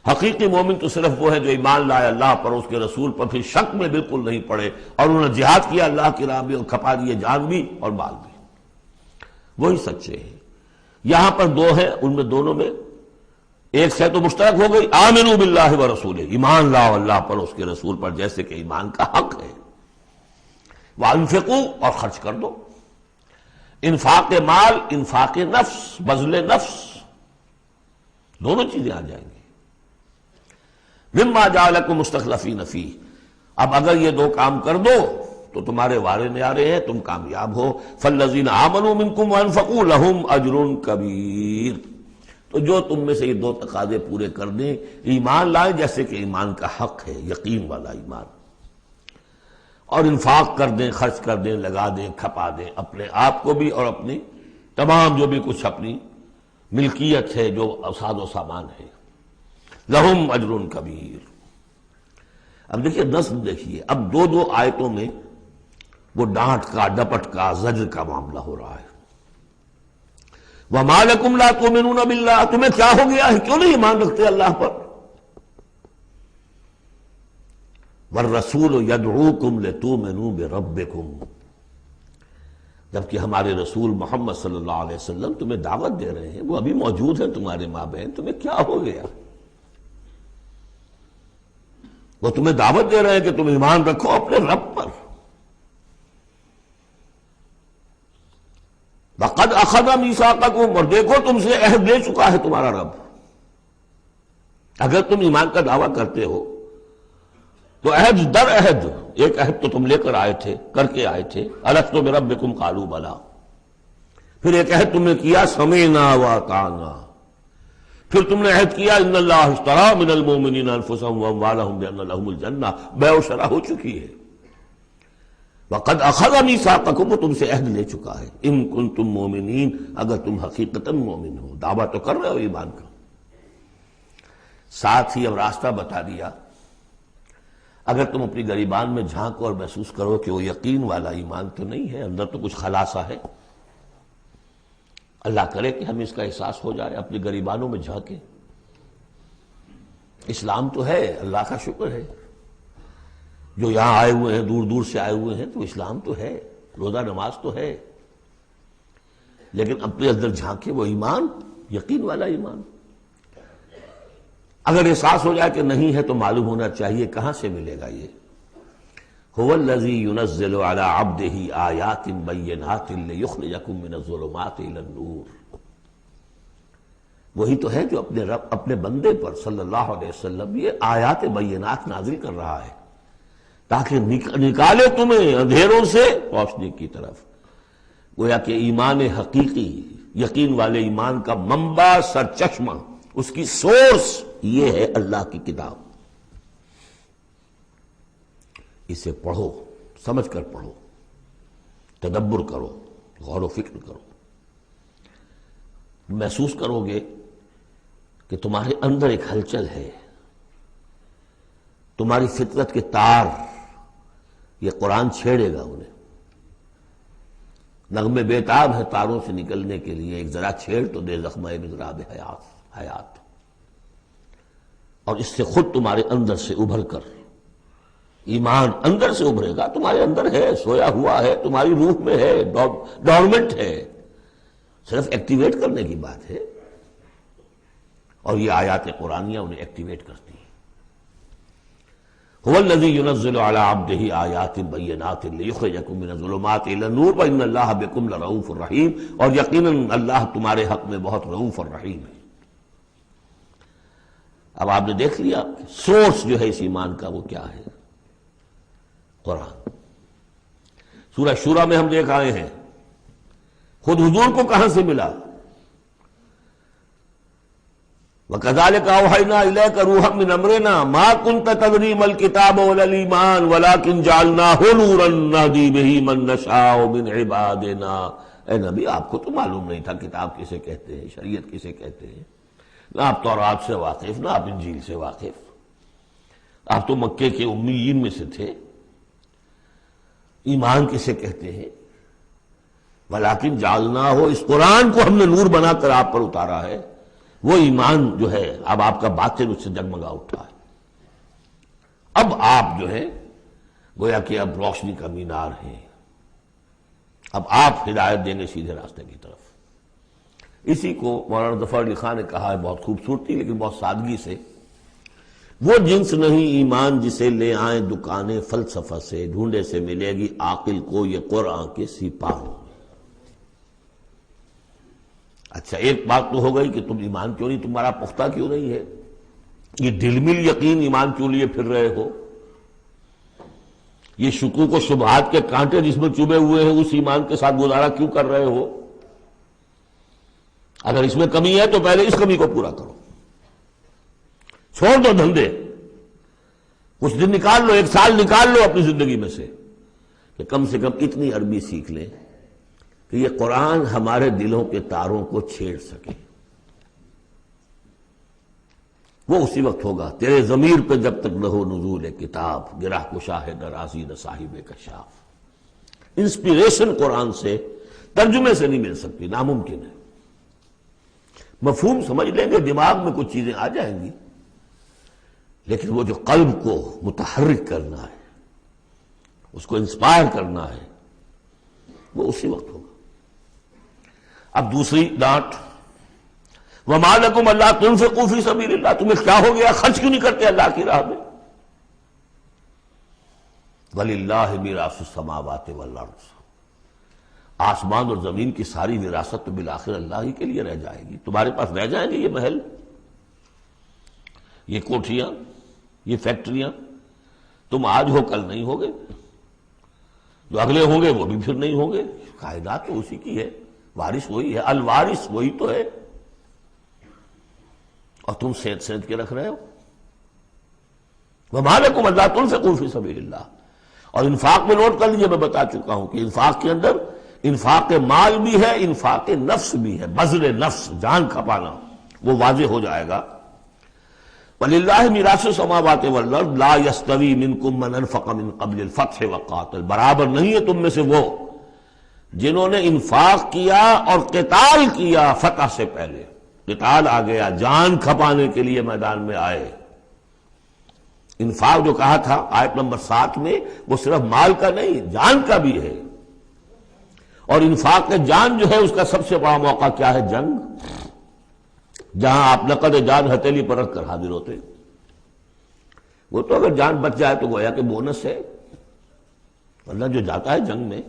حقیقی مومن تو صرف وہ ہے جو ایمان لائے اللہ پر، اس کے رسول پر، پھر شک میں بالکل نہیں پڑے، اور انہوں نے جہاد کیا اللہ کی راہ میں اور کھپا دیے جان بھی اور مال بھی، وہی سچے ہیں۔ یہاں پر 2 ہیں، ان میں دونوں میں ایک سے تو مشترک ہو گئی، آمنوا باللہ ورسولہ، ایمان لاؤ اللہ پر اس کے رسول پر جیسے کہ ایمان کا حق ہے، وانفقوا، اور خرچ کر دو، انفاق مال، انفاق نفس، بذل نفس، دونوں چیزیں آ جائیں گی۔ مما جعلکم مستخلفین فیہ، اب اگر یہ 2 کام کر دو تو تمہارے وارے نیارے ہیں، تم کامیاب ہو۔ فالذین آمنوا منکم وانفقوا لہم اجر کبیر، تو جو تم میں سے یہ 2 تقاضے پورے کر دیں، ایمان لائیں جیسے کہ ایمان کا حق ہے، یقین والا ایمان، اور انفاق کر دیں، خرچ کر دیں، لگا دیں، کھپا دیں، اپنے آپ کو بھی اور اپنی تمام جو بھی کچھ اپنی ملکیت ہے، جو ساز و سامان ہے، لہم اجر کبیر۔ اب دیکھیے نظم، دیکھیے اب 2 آیتوں میں وہ ڈانٹ کا، ڈپٹ کا، زجر کا معاملہ ہو رہا ہے۔ وَمَا لَكُمْ لَا تُؤْمِنُونَ بِاللَّهِ، تمہیں کیا ہو گیا ہے، کیوں نہیں ایمان رکھتے اللہ پر؟ وَالرَّسُولُ يَدْعُوكُمْ لِتُؤْمِنُوا بِرَبِّكُمْ، جبکہ ہمارے رسول محمد صلی اللہ علیہ وسلم تمہیں دعوت دے رہے ہیں، وہ ابھی موجود ہیں تمہارے مابین، تمہیں کیا ہو گیا؟ وہ تمہیں دعوت دے رہے ہیں کہ تم ایمان رکھو اپنے رب پر۔ وَقَدْ أَخَذَ مِيثَاقَكُمْ، اور دیکھو تم سے عہد لے چکا ہے تمہارا رب۔ اگر تم ایمان کا دعویٰ کرتے ہو تو عہد در عہد، ایک عہد تو تم لے کر آئے تھے، کر کے آئے تھے، أَلَسْتُ بِرَبِّكُمْ قَالُوا بَلَىٰ، پھر ایک عہد تم نے کیا سَمِعْنَا وَأَطَعْنَا، پھر تم نے عہد کیا ان اللہ اشترى من المؤمنین انفسهم واموالهم بان لهم الجنہ، بیع و شرح ہو چکی ہے۔ وقد اخذ میثاقکم، وہ تم سے عہد لے چکا ہے، ان کنتم مؤمنین، اگر تم حقیقتا مومن ہو، دعویٰ تو کر رہے ہو ایمان کا۔ ساتھ ہی اب راستہ بتا دیا، اگر تم اپنی گریبان میں جھانکو اور محسوس کرو کہ وہ یقین والا ایمان تو نہیں ہے، اندر تو کچھ خلاصہ ہے، اللہ کرے کہ ہمیں اس کا احساس ہو جائے، اپنی گریبانوں میں جھانکیں۔ اسلام تو ہے، اللہ کا شکر ہے، جو یہاں آئے ہوئے ہیں، دور دور سے آئے ہوئے ہیں، تو اسلام تو ہے، روزہ نماز تو ہے، لیکن اپنے اندر جھانکے وہ ایمان، یقین والا ایمان۔ اگر احساس ہو جائے کہ نہیں ہے تو معلوم ہونا چاہیے کہاں سے ملے گا یہ۔ هو الذی ينزل على عبده آیات بینات لیخرجکم من الظلمات الى النور، وہی تو ہے جو اپنے رب، اپنے بندے پر صلی اللہ علیہ وسلم یہ آیات بینات نازل کر رہا ہے تاکہ نکالے تمہیں اندھیروں سے روشنی کی طرف۔ گویا کہ ایمان حقیقی، یقین والے ایمان کا منبع، سرچشمہ، اس کی سورس یہ ہے اللہ کی کتاب۔ اسے پڑھو، سمجھ کر پڑھو، تدبر کرو، غور و فکر کرو، محسوس کرو گے کہ تمہارے اندر ایک ہلچل ہے، تمہاری فطرت کے تار، یہ قرآن چھیڑے گا انہیں۔ نغمے بیتاب ہے تاروں سے نکلنے کے لیے، ایک ذرا چھیڑ تو دے زخمہ مضراب حیات، اور اس سے خود تمہارے اندر سے ابھر کر ایمان اندر سے ابھرے گا۔ تمہارے اندر ہے، سویا ہوا ہے، تمہاری روح میں ہے، ڈورمنٹ ہے، صرف ایکٹیویٹ کرنے کی بات ہے، اور یہ آیات قرآنیہ انہیں ایکٹیویٹ کرتی ہیں۔ هو الذی ينزل على عبده آیات بینات لیخرجکم من الظلمات الى النور وان اللہ بکم لرؤوف رحیم، اور یقیناً اللہ تمہارے حق میں بہت رؤوف اور رحیم ہے۔ اب آپ نے دیکھ لیا سورس جو ہے اس ایمان کا وہ کیا ہے، قرآن۔ سورہ شورى میں ہم دیکھ آئے ہیں خود حضور کو کہاں سے ملا، وَكَذَلِكَ أَوْحَيْنَا إِلَيْكَ رُوحًا مِّنْ أَمْرِنَا مَا كُنْتَ تَدْرِي مَا الْكِتَابُ وَلَا الْإِيمَانُ وَلَكِنْ جَعَلْنَاهُ نُورًا نَهْدِي بِهِ مَن نَّشَاءُ مِنْ عِبَادِنَا۔ اے نبی، آپ کو تو معلوم نہیں تھا کتاب کسے کہتے ہیں، شریعت کسے کہتے ہیں، نہ آپ تورات سے واقف، نہ آپ انجیل سے واقف، آپ تو مکے کے امیین میں سے تھے۔ ایمان کسے کہتے ہیں؟ وَلَكِنْ جَعَلْنَاهُ، اس قرآن کو ہم نے نور بنا کر آپ پر اتارا ہے۔ وہ ایمان جو ہے اب آپ کا باطن اس سے جگمگا اٹھا ہے، اب آپ جو ہے گویا کہ اب روشنی کا مینار ہیں، اب آپ ہدایت دیں گے سیدھے راستے کی طرف۔ اسی کو مولانا ظفر علی خان نے کہا ہے بہت خوبصورتی لیکن بہت سادگی سے، وہ جنس نہیں ایمان جسے لے آئیں دکانیں فلسفہ سے، ڈھونڈے سے ملے گی عاقل کو یہ قرآن کے سپاہوں۔ اچھا، ایک بات تو ہو گئی کہ تم ایمان کیوں نہیں، تمہارا پختہ کیوں نہیں ہے، یہ دلمل یقین ایمان کیوں لیے پھر رہے ہو، یہ شکوک و شبہات کے کانٹے جس میں چبھے ہوئے ہیں اس ایمان کے ساتھ گزارا کیوں کر رہے ہو؟ اگر اس میں کمی ہے تو پہلے اس کمی کو پورا کرو، چھوڑ دو دھندے، کچھ دن نکال لو، ایک سال نکال لو اپنی زندگی میں سے کہ کم سے کم اتنی عربی سیکھ لیں کہ یہ قرآن ہمارے دلوں کے تاروں کو چھیڑ سکے۔ وہ اسی وقت ہوگا تیرے ضمیر پہ جب تک نہ ہو نزول کتاب، گرہ کشا ہے نہ راضی نہ صاحب کشاف۔ انسپیریشن قرآن سے، ترجمے سے نہیں مل سکتی، ناممکن ہے۔ مفہوم سمجھ لیں گے، دماغ میں کچھ چیزیں آ جائیں گی، لیکن وہ جو قلب کو متحرک کرنا ہے، اس کو انسپائر کرنا ہے، وہ اسی وقت ہوگا۔ اب دوسری ڈانٹ، وَمَا لَكُمْ أَلَّا تُنْفِقُوا فِي سَبِيلِ اللَّهِ، تمہیں کیا ہو گیا خرچ کیوں نہیں کرتے اللہ کی راہ میں؟ وَلِلَّهِ مِيرَاثُ السَّمَاوَاتِ وَالْأَرْضِ، آسمان اور زمین کی ساری وراثت تو بالآخر اللہ ہی کے لیے رہ جائے گی، تمہارے پاس رہ جائیں گے یہ محل، یہ کوٹھیاں، یہ فیکٹریاں، تم آج ہو کل نہیں ہوگے، جو اگلے ہوں گے وہ بھی پھر نہیں ہوں گے، کائنات تو اسی کی ہے، وارث وہی ہے، الوارث وہی تو ہے، اور تم سینت سینت کے رکھ رہے ہو۔ وَمَا لَكُمْ أَلَّا تُنْفِقُوا فِي سَبِيلِ اللَّهِ، اور انفاق میں نوٹ کر لیجیے، میں بتا چکا ہوں کہ انفاق کے اندر انفاق مال بھی ہے، انفاق نفس بھی ہے، بذل نفس، جان کھپانا، وہ واضح ہو جائے گا۔ وَلِلَّهِ مِيرَاثُ السَّمَاوَاتِ وَالْأَرْضِ لَا يَسْتَوِي مِنْكُمْ مَنْ أَنْفَقَ مِنْ قَبْلِ الْفَتْحِ وَقَاتَلَ، برابر نہیں ہے تم میں سے وہ جنہوں نے انفاق کیا اور قتال کیا فتح سے پہلے، قتال آ گیا، جان کھپانے کے لیے میدان میں آئے۔ انفاق جو کہا تھا آیت نمبر 7 میں، وہ صرف مال کا نہیں، جان کا بھی ہے، اور انفاق جان جو ہے اس کا سب سے بڑا موقع کیا ہے؟ جنگ، جہاں آپ نقد جان ہتھیلی پر رکھ کر حاضر ہوتے. وہ تو اگر جان بچ جائے تو گویا کہ بونس ہے، ورنہ جو جاتا ہے جنگ میں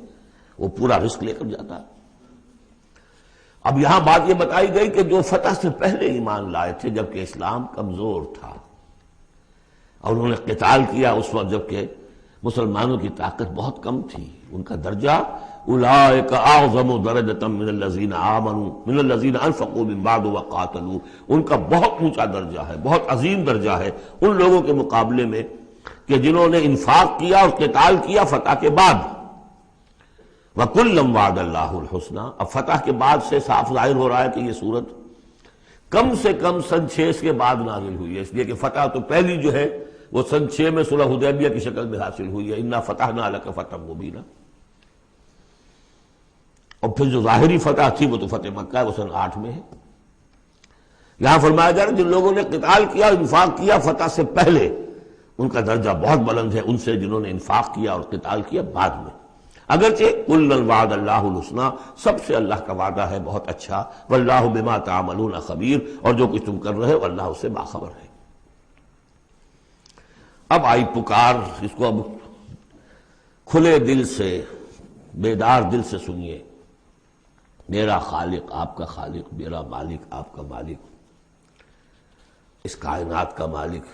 وہ پورا رسک لے کر جاتا ہے. اب یہاں بات یہ بتائی گئی کہ جو فتح سے پہلے ایمان لائے تھے جبکہ اسلام کمزور تھا، اور انہوں نے قتال کیا اس وقت جبکہ مسلمانوں کی طاقت بہت کم تھی، ان کا درجہ اولئک اعظم درجۃ من الذین آمنوا من الذین انفقوا من بعد وقاتلوا، ان کا بہت اونچا درجہ ہے، بہت عظیم درجہ ہے ان لوگوں کے مقابلے میں کہ جنہوں نے انفاق کیا اور قتال کیا فتح کے بعد. وَكُلًّا وَعَدَ اللَّهُ الْحُسْنَى. اب فتح کے بعد سے صاف ظاہر ہو رہا ہے کہ یہ صورت کم سے کم سن 6 کے بعد نازل ہوئی ہے، اس لیے کہ فتح تو پہلی جو ہے وہ سن 6 میں صلح حدیبیہ کی شکل میں حاصل ہوئی ہے، اِنَّا فَتَحْنَا لَكَ فَتْحًا مُبِينًا. اور پھر جو ظاہری فتح تھی وہ تو فتح مکہ ہے، وہ سن 8 میں ہے. یہاں فرمایا جا رہا ہے جن لوگوں نے قتال کیا انفاق کیا فتح سے پہلے ان کا درجہ بہت بلند ہے ان سے جنہوں نے انفاق کیا اور قتال کیا بعد میں. اگرچہ کُلًّا وَعَدَ اللَّهُ الْحُسْنَى، سب سے اللہ کا وعدہ ہے بہت اچھا. وَاللَّهُ بِمَا تَعْمَلُونَ خَبِيرٌ، اور جو کچھ تم کر رہے ہو اللہ اس سے باخبر ہے. اب آئی پکار، اس کو اب کھلے دل سے بیدار دل سے سنیے. میرا خالق آپ کا خالق، میرا مالک آپ کا مالک، اس کائنات کا مالک.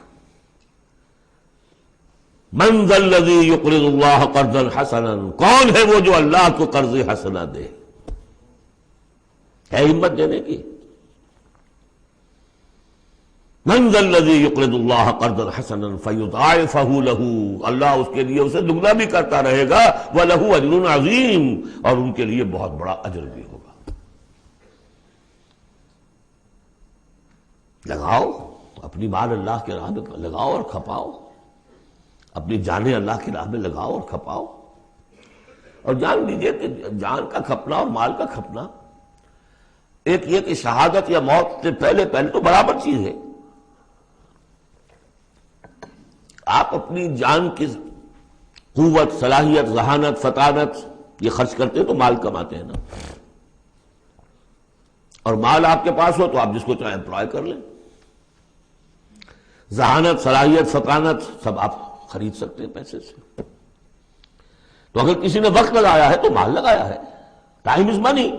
من ذا الذی یقرض اللہ قرضا حسنا، کون ہے وہ جو اللہ کو قرض حسنا دے؟ ہے ہمت دینے کی؟ من ذا الذی یقرض اللہ قرضا حسنا فیضاعفہ لہ، اللہ اس کے لیے اسے دگنا بھی کرتا رہے گا. وَلَهُ أَجْرٌ عَظِيمٌ، اور ان کے لیے بہت بڑا اجر بھی ہوگا. لگاؤ اپنی مال اللہ کے راہ میں لگاؤ اور کھپاؤ، اپنی جانیں اللہ کی راہ میں لگاؤ اور کھپاؤ. اور جان لیجئے کہ جان کا کھپنا اور مال کا کھپنا ایک یہ کہ شہادت یا موت سے پہلے تو برابر چیز ہے. آپ اپنی جان کی قوت، صلاحیت، ذہانت، فطانت یہ خرچ کرتے ہیں تو مال کماتے ہیں نا. اور مال آپ کے پاس ہو تو آپ جس کو چاہیں امپلائے کر لیں. ذہانت، صلاحیت، فطانت سب آپ خرید سکتے ہیں پیسے سے. تو اگر کسی نے وقت لگایا ہے تو مال لگایا ہے. ٹائم از منی.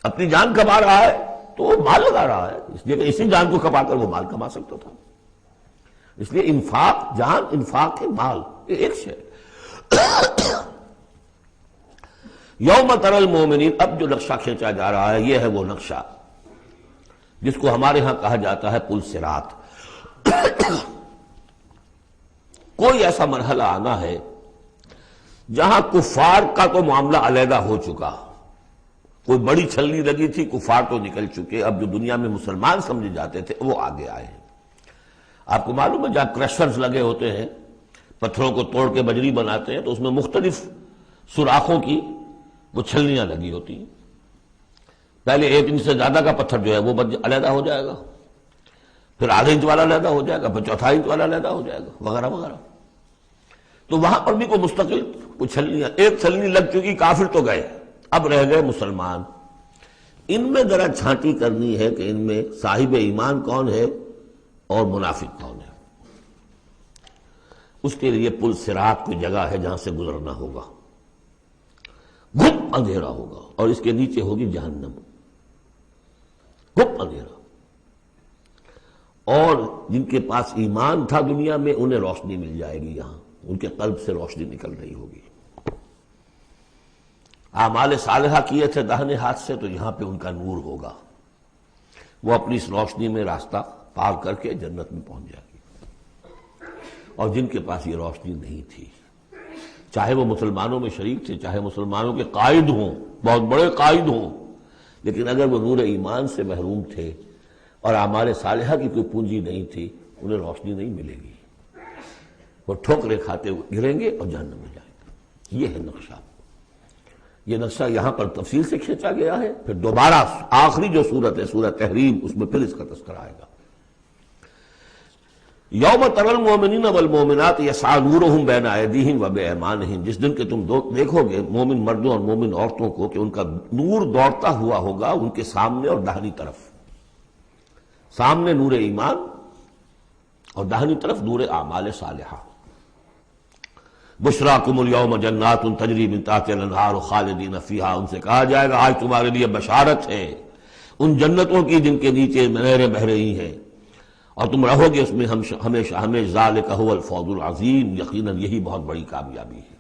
اپنی جان کما رہا ہے تو وہ مال لگا رہا ہے، اس لیے کہ اسی جان کو کما کر وہ مال کما سکتا تھا. اس لیے انفاق جان، انفاق ہے مال، یہ ایک شے. یوم تری المومنین، اب جو نقشہ کھینچا جا رہا ہے یہ ہے وہ نقشہ جس کو ہمارے ہاں کہا جاتا ہے پل صراط. کوئی ایسا مرحلہ آنا ہے جہاں کفار کا تو معاملہ علیحدہ ہو چکا، کوئی بڑی چھلنی لگی تھی، کفار تو نکل چکے، اب جو دنیا میں مسلمان سمجھے جاتے تھے وہ آگے آئے ہیں. آپ کو معلوم ہے جہاں کرشرز لگے ہوتے ہیں، پتھروں کو توڑ کے بجری بناتے ہیں تو اس میں مختلف سوراخوں کی وہ چھلنیاں لگی ہوتی ہیں. پہلے 1 انچ سے زیادہ کا پتھر جو ہے وہ علیحدہ ہو جائے گا، پھر ½ انچ والا علیحدہ ہو جائے گا، پھر 1/4 انچ والا علیحدہ ہو جائے گا، وغیرہ وغیرہ. تو وہاں پر بھی کوئی مستقل کوئی چھلنیاں، ایک چھلنی لگ چکی، کافر تو گئے، اب رہ گئے مسلمان. ان میں ذرا چھانٹی کرنی ہے کہ ان میں صاحب ایمان کون ہے اور منافق کون ہے. اس کے لیے پل صراط کوئی جگہ ہے جہاں سے گزرنا ہوگا. گھپ اندھیرا ہوگا اور اس کے نیچے ہوگی جہنم. گھپ اندھیرا. اور جن کے پاس ایمان تھا دنیا میں انہیں روشنی مل جائے گی، یہاں ان کے قلب سے روشنی نکل رہی ہوگی. اعمال صالحہ کیے تھے داہنے ہاتھ سے تو یہاں پہ ان کا نور ہوگا، وہ اپنی اس روشنی میں راستہ پار کر کے جنت میں پہنچ جائے گی. اور جن کے پاس یہ روشنی نہیں تھی، چاہے وہ مسلمانوں میں شریک تھے، چاہے مسلمانوں کے قائد ہوں، بہت بڑے قائد ہوں، لیکن اگر وہ نور ایمان سے محروم تھے اور اعمال صالحہ کی کوئی پونجی نہیں تھی، انہیں روشنی نہیں ملے گی. وہ ٹھوکریں کھاتے ہوئے گریں گے اور جہنم میں جائیں گے. یہ ہے نقشہ. یہ نقشہ یہاں پر تفصیل سے کھینچا گیا ہے. پھر دوبارہ آخری جو سورت ہے سورہ تحریم، اس میں پھر اس کا تذکرہ آئے گا. یوم تری المؤمنین والمؤمنات یسعی نورہم بین ایدیہم وبایمانہم، جس دن کہ تم دیکھو گے مومن مردوں اور مومن عورتوں کو کہ ان کا نور دوڑتا ہوا ہوگا ان کے سامنے اور داہنی طرف، سامنے نور ایمان اور داہنی طرف نور اعمال صالحہ۔ بشراکم الیوم جنات تجری من تحتہا الانہار خالدین فیہا، ان سے کہا جائے گا آج تمہارے لیے بشارت ہے ان جنتوں کی جن کے نیچے نہریں بہہ رہی ہیں اور تم رہو گے اس میں ہمیشہ ہمیشہ، ذالک هو الفوز العظیم، یقیناً یہی بہت بڑی کامیابی ہے۔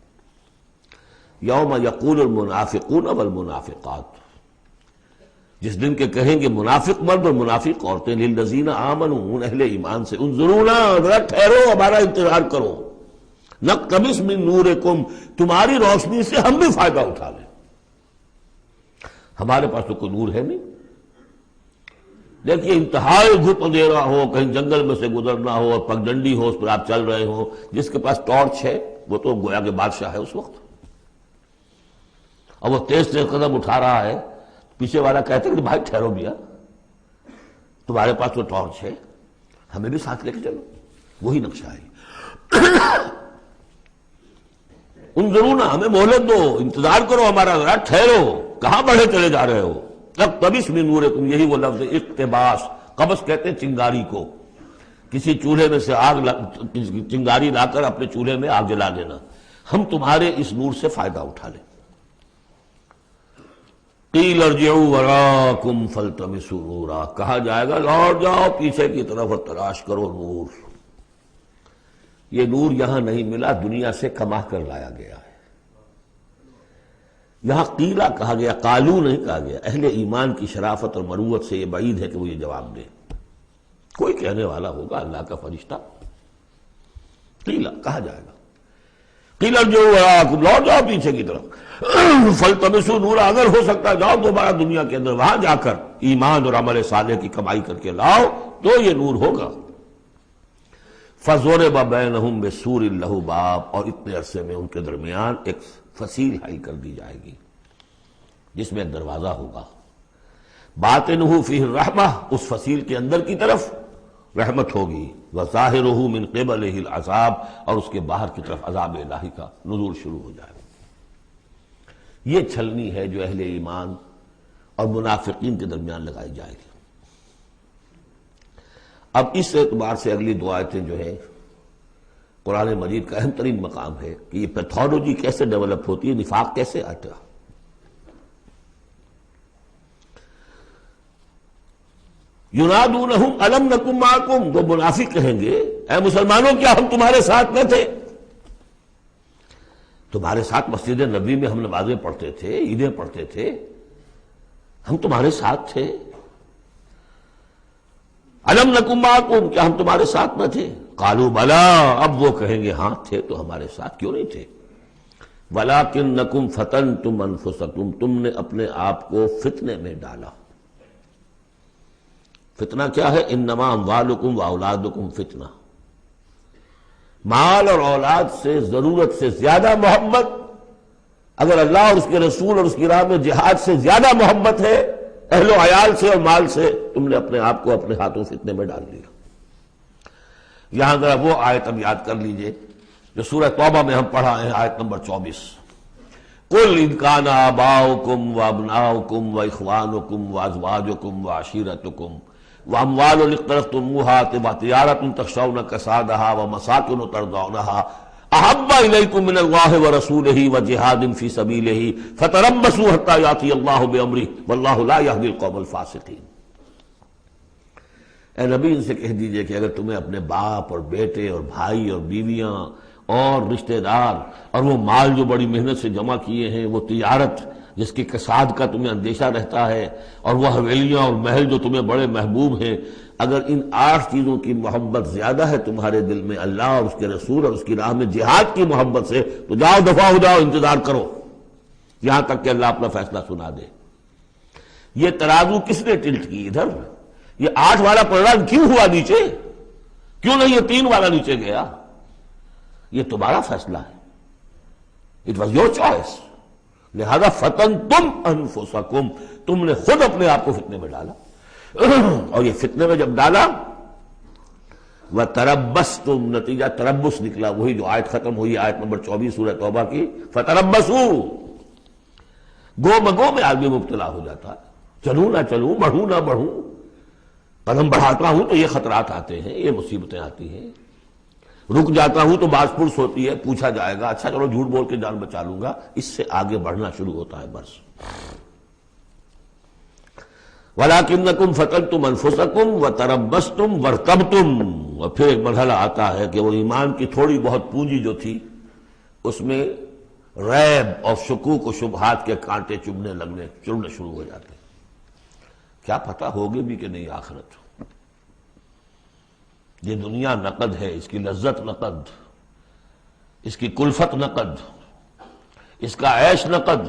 یوم یقول المنافقون والمنافقات، جس دن کے کہیں گے منافق مرد اور منافق عورتیں، للذین آمنوا، ان اہل ایمان سے، انظرونا، ذرا ٹھہرو، ہمارا انتظار کرو، نقتبس من نورکم، تمہاری روشنی سے ہم بھی فائدہ اٹھا لیں۔ ہمارے پاس تو کوئی نور ہے نہیں، دیکھیے انتہائی دھوپ اندھیرا ہو، کہیں جنگل میں سے گزرنا ہو اور پگڈنڈی ہو، اس پر آپ چل رہے ہو، جس کے پاس ٹارچ ہے وہ تو گویا کہ بادشاہ ہے اس وقت، اور وہ تیز تیز قدم اٹھا رہا ہے، پیچھے والا کہتے ہیں کہ بھائی ٹھہرو بھیا، تمہارے پاس تو ٹارچ ہے، ہمیں بھی ساتھ لے کے چلو، وہی نقشہ ہے۔ انظرونا، ہمیں مہلت دو، انتظار کرو ہمارا، ذرا ٹھہرو، کہاں بڑھے چلے جا رہے ہو؟ اقتبس من نورکم، یہی وہ لفظ اقتباس، قبس کہتے ہیں چنگاری کو، کسی چولہے میں سے چنگاری لا کر اپنے چولہے میں آگ جلا دینا، ہم تمہارے اس نور سے فائدہ اٹھا لیں۔ قیل ارجعوا وراءکم فالتمسوا نورا، کہا جائے گا لوٹ جاؤ پیچھے کی طرف اور تلاش کرو نور۔ یہ نور یہاں نہیں ملا، دنیا سے کما کر لایا گیا ہے۔ یہاں قیلہ کہا گیا، قالو نہیں کہا گیا۔ اہل ایمان کی شرافت اور مروت سے یہ بعید ہے کہ وہ یہ جواب دے، کوئی کہنے والا ہوگا اللہ کا فرشتہ، قیلہ کہا جائے گا، قیل ارجعوا وراءکم، لوٹ جاؤ پیچھے کی طرف، فالتمسوا نورا، اگر ہو سکتا جاؤ دوبارہ دنیا کے اندر، وہاں جا کر ایمان اور عمل صالح کی کمائی کر کے لاؤ تو یہ نور ہوگا۔ فَضُرِبَ بَيْنَهُمْ بِسُورٍ لَهُ بَابٌ، اور اتنے عرصے میں ان کے درمیان ایک فصیل حائل کر دی جائے گی جس میں ایک دروازہ ہوگا، باطنہ فیہ الرحمہ، اس فصیل کے اندر کی طرف رحمت ہوگی، وظاہرہ من قبلہ العذاب، اور اس کے باہر کی طرف عذاب الہی کا نزول شروع ہو جائے گا۔ یہ چھلنی ہے جو اہل ایمان اور منافقین کے درمیان لگائی جائے گی۔ اب اس اعتبار سے اگلی دو آیتیں جو ہیں قرآن مجید کا اہم ترین مقام ہے کہ یہ پیتھولوجی کیسے ڈیولپ ہوتی ہے، نفاق کیسے آتا۔ ینادونہم الم نکن معکم، وہ منافق کہیں گے اے مسلمانوں کیا ہم تمہارے ساتھ نہ تھے؟ تمہارے ساتھ مسجد نبوی میں ہم نمازیں پڑھتے تھے، عیدیں پڑھتے تھے، ہم تمہارے ساتھ تھے۔ الم نکن معکم، کیا ہم تمہارے ساتھ نہ تھے؟ قالوا بلا، اب وہ کہیں گے ہاں تھے تو ہمارے ساتھ کیوں نہیں تھے؟ ولکنکم فتنتم انفسکم، تم نے اپنے آپ کو فتنے میں ڈالا۔ فتنہ کیا ہے؟ انما اموالکم واولادکم فتنہ، مال اور اولاد سے ضرورت سے زیادہ محبت، اگر اللہ اور اس کے رسول اور اس کی راہ میں جہاد سے زیادہ محبت ہے اہل و عیال سے اور مال سے، تم نے اپنے آپ کو اپنے ہاتھوں فتنے میں ڈال دیا۔ یہاں ذرا وہ آیت اب یاد کر لیجئے جو سورہ توبہ میں ہم پڑھا ہے، آیت نمبر 24، قل ان کان آباؤکم وابناؤکم واخوانکم وازواجکم وعشیرتکم واموال اقترفتموها وتجارۃ تخشون کسادها ومساکن ترضونها احب الیکم من اللہ ورسولہ وجہاد فی سبیلہ فتربصوا حتی یأتی اللہ بامرہ واللہ لا یہدی القوم الفاسقین۔ اے نبی ان سے کہہ دیجئے کہ اگر تمہیں اپنے باپ اور بیٹے اور بھائی اور بیویاں اور رشتہ دار اور وہ مال جو بڑی محنت سے جمع کیے ہیں، وہ تجارت جس کی کساد کا تمہیں اندیشہ رہتا ہے، اور وہ حویلیاں اور محل جو تمہیں بڑے محبوب ہیں، اگر ان 8 چیزوں کی محبت زیادہ ہے تمہارے دل میں اللہ اور اس کے رسول اور اس کی راہ میں جہاد کی محبت سے، تو جاؤ دفع ہو جاؤ، انتظار کرو یہاں تک کہ اللہ اپنا فیصلہ سنا دے۔ یہ ترازو کس نے ٹلٹ کی ادھر؟ یہ 8 والا پلڑا کیوں ہوا نیچے؟ کیوں نہیں یہ 3 والا نیچے گیا؟ یہ تمہارا فیصلہ ہے، اٹ واز یور چوائس، لہذا فتنتم انفسکم، تم نے خود اپنے آپ کو فتنے میں ڈالا، اور یہ فتنے میں جب ڈالا وَتَرَبَّصْتُمْ، نتیجہ تربص نکلا، وہی جو آیت ختم ہوئی آیت نمبر 24 سورہ توبہ کی، فَتَرَبَّصُوا، گو مگو میں آدمی مبتلا ہو جاتا ہے، چلوں نہ چلوں، بڑھوں نہ بڑھوں، قدم بڑھاتا ہوں تو یہ خطرات آتے ہیں، یہ مصیبتیں آتی ہیں، رک جاتا ہوں تو باز پرس ہوتی ہے، پوچھا جائے گا، اچھا چلو جھوٹ بول کے جان بچا لوں گا، اس سے آگے بڑھنا شروع ہوتا ہے بس۔ وَلَٰكِنَّكُمْ فَتَنْتُمْ أَنفُسَكُمْ وَتَرَبَّصْتُمْ وَارْتَبْتُمْ، اور پھر ایک مرحلہ آتا ہے کہ وہ ایمان کی تھوڑی بہت پونجی جو تھی اس میں ریب اور شکوک و شبہات کے کانٹے چبھنے شروع ہو جاتے ہیں، کیا پتہ ہوگی بھی کہ نہیں آخرت، یہ دنیا نقد ہے، اس کی لذت نقد، اس کی کلفت نقد، اس کا عیش نقد،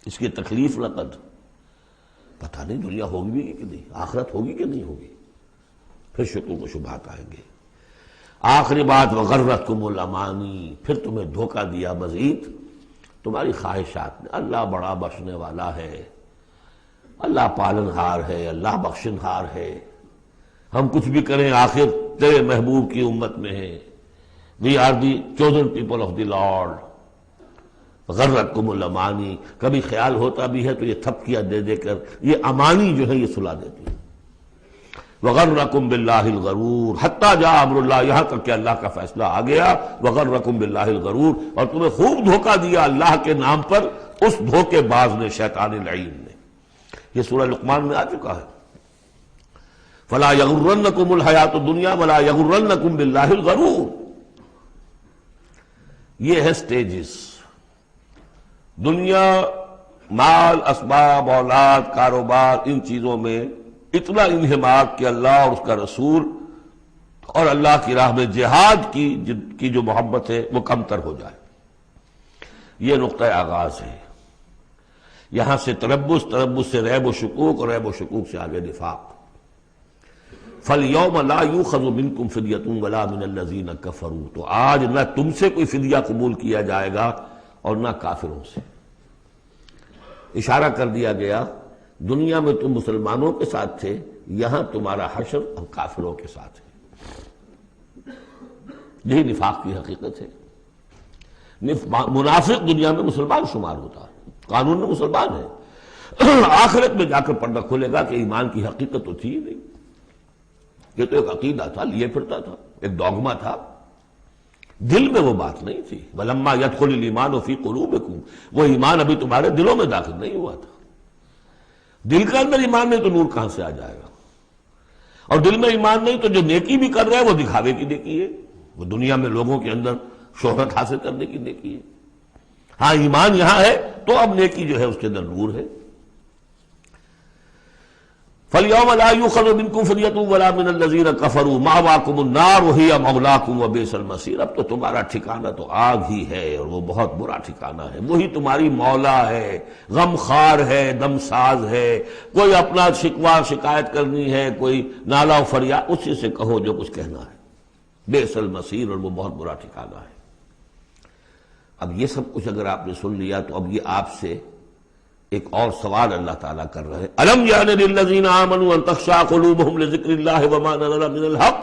اس کی تکلیف نقد، پتہ نہیں دنیا ہوگی بھی کہ نہیں، آخرت ہوگی کہ نہیں ہوگی، پھر شکوک و شبہات آئیں گے۔ آخری بات، وغرتکم الامانی، پھر تمہیں دھوکہ دیا مزید تمہاری خواہشات نے، اللہ بڑا بخشنے والا ہے، اللہ پالن ہار ہے، اللہ بخشن ہار ہے، ہم کچھ بھی کریں آخر تیرے محبوب کی امت میں ہیں، we are the chosen people of the Lord. غرتکم الامانی، کبھی خیال ہوتا بھی ہے تو یہ تھپکیاں دے دے کر یہ امانی جو ہے یہ سلا دیتی ہے۔ وغرکم باللہ الغرور حتی جاء امر اللہ، یہاں تک کہ اللہ کا فیصلہ آ گیا، وغرکم باللہ الغرور، اور تمہیں خوب دھوکہ دیا اللہ کے نام پر اس دھوکے باز نے، شیطان لعین نے۔ یہ سورہ لقمان میں آ چکا ہے، فلا یغرنکم الحیات الدنیا ولا یغرنکم باللہ الغرور۔ یہ ہے سٹیجز، دنیا، مال، اسباب، اولاد، کاروبار، ان چیزوں میں اتنا انہماک کہ اللہ اور اس کا رسول اور اللہ کی راہ میں جہاد کی جو محبت ہے وہ کمتر ہو جائے، یہ نقطہ آغاز ہے۔ یہاں سے تربص، تربص سے ریب و شکوک، اور ریب و شکوک سے آگے نفاق۔ فَالْيَوْمَ لَا يُؤْخَذُ مِنْكُمْ فِدْيَةٌ وَلَا مِنَ الَّذِينَ كَفَرُوا، تو آج نہ تم سے کوئی فدیہ قبول کیا جائے گا اور نہ کافروں سے۔ اشارہ کر دیا گیا دنیا میں تم مسلمانوں کے ساتھ تھے، یہاں تمہارا حشر اب کافروں کے ساتھ ہے۔ یہی نفاق کی حقیقت ہے۔ منافق دنیا میں مسلمان شمار ہوتا ہے، قانون میں مسلمان ہے، آخرت میں جا کر پردہ کھلے گا کہ ایمان کی حقیقت تو تھی ہی نہیں، یہ تو ایک عقیدہ تھا، لیے پھرتا تھا، ایک ڈوگما تھا، دل میں وہ بات نہیں تھی۔ وَلَمَّا يَدْخُلِ الْإِيمَانُ فِي قُلُوبِكُمْ، وہ ایمان ابھی تمہارے دلوں میں داخل نہیں ہوا تھا۔ دل کے اندر ایمان نہیں تو نور کہاں سے آ جائے گا؟ اور دل میں ایمان نہیں تو جو نیکی بھی کر رہے ہیں وہ دکھاوے کی نیکی ہے، وہ دنیا میں لوگوں کے اندر شہرت حاصل کرنے کی نیکی ہے۔ ہاں ایمان یہاں ہے تو اب نیکی جو ہے اس کے اندر نور ہے۔ فَالْيَوْمَ لَا يُؤْخَذُ مِنْكُمْ فِدْيَةٌ وَلَا مِنَ الَّذِينَ كَفَرُوا مَأْوَاكُمُ النَّارُ وَهِيَ مَوْلَاكُمْ وَبِئْسَ الْمَصِيرُ، اب تو تمہارا ٹھکانہ تو آگ ہی ہے اور وہ بہت برا ٹھکانہ ہے، وہی تمہاری مولا ہے، غم خار ہے، دم ساز ہے، کوئی اپنا شکوہ شکایت کرنی ہے، کوئی نالا و فریاد، اسی سے کہو جو کچھ کہنا ہے، بئس المصیر، اور وہ بہت برا ٹھکانہ ہے۔ اب یہ سب کچھ اگر آپ نے سن لیا تو اب یہ آپ سے ایک اور سوال اللہ تعالیٰ کر رہے ہیں، الم یعن للذین آمنوا ان تخشع قلوبہم لذکر اللہ وما نزل من الحق،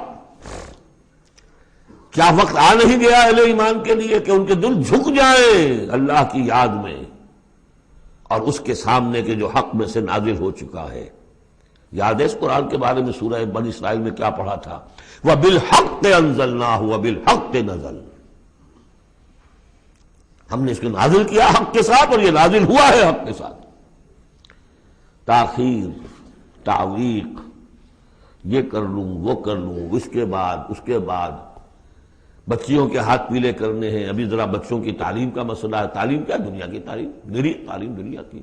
کیا وقت آ نہیں گیا اہل ایمان کے لیے کہ ان کے دل جھک جائیں اللہ کی یاد میں اور اس کے سامنے کے جو حق میں سے نازل ہو چکا ہے؟ یاد ہے اس قرآن کے بارے میں سورہ بنی اسرائیل میں کیا پڑھا تھا؟ وَبِالْحَقِّ أَنزَلْنَاهُ وَبِالْحَقِّ نَزَلَ، ہم نے اس کو نازل کیا حق کے ساتھ اور یہ نازل ہوا ہے حق کے ساتھ۔ تاخیر، تعویق، یہ کر لوں وہ کر لوں، اس کے بعد بچیوں کے ہاتھ پیلے کرنے ہیں، ابھی ذرا بچوں کی تعلیم کا مسئلہ ہے، تعلیم کیا؟ دنیا کی تعلیم، میری تعلیم دنیا کی،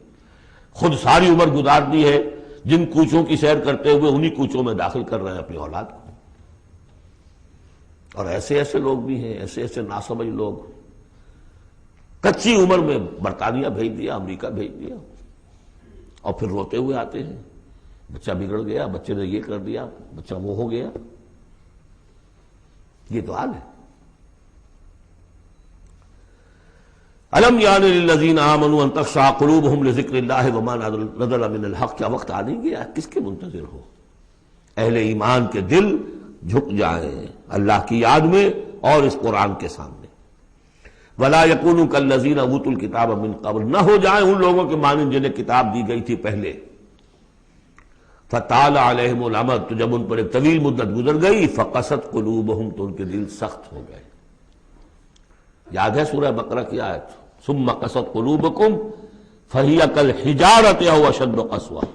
خود ساری عمر گزار دی ہے جن کوچوں کی سیر کرتے ہوئے انہی کوچوں میں داخل کر رہے ہیں اپنی اولاد کو۔ اور ایسے ایسے لوگ بھی ہیں، ایسے ایسے ناسمجھ لوگ، کچی عمر میں برطانیہ بھیج دیا، امریکہ بھیج دیا، اور پھر روتے ہوئے آتے ہیں بچہ بگڑ گیا، بچے نے یہ کر دیا، بچہ وہ ہو گیا۔ یہ تو حال ہے۔ الم یعن للذین آمنوا ان تخشع قلوبہم لذکر اللہ وما نزل من الحق، کیا وقت آ نہیں گیا؟ کس کے منتظر ہو؟ اہل ایمان کے دل جھک جائیں اللہ کی یاد میں اور اس قرآن کے سامنے. وَلَا يَكُونُوا كَالَّذِينَ أُوتُوا الْكِتَابَ مِن قَبْلُ، نہ ہو جائیں ان لوگوں کے مانند جنہیں کتاب دی گئی تھی پہلے. فَطَالَ عَلَيْهِمُ الْأَمَدُ، تو جب ان پر ایک طویل مدت گزر گئی، فَقَسَتْ قُلُوبُهُمْ، تو ان کے دل سخت ہو گئے. یاد ہے سورہ بقرہ کی آیت، ثُمَّ قَسَتْ قُلُوبُكُمْ فَهِيَ كَالْحِجَارَةِ أَوْ أَشَدُّ قَسْوَةً،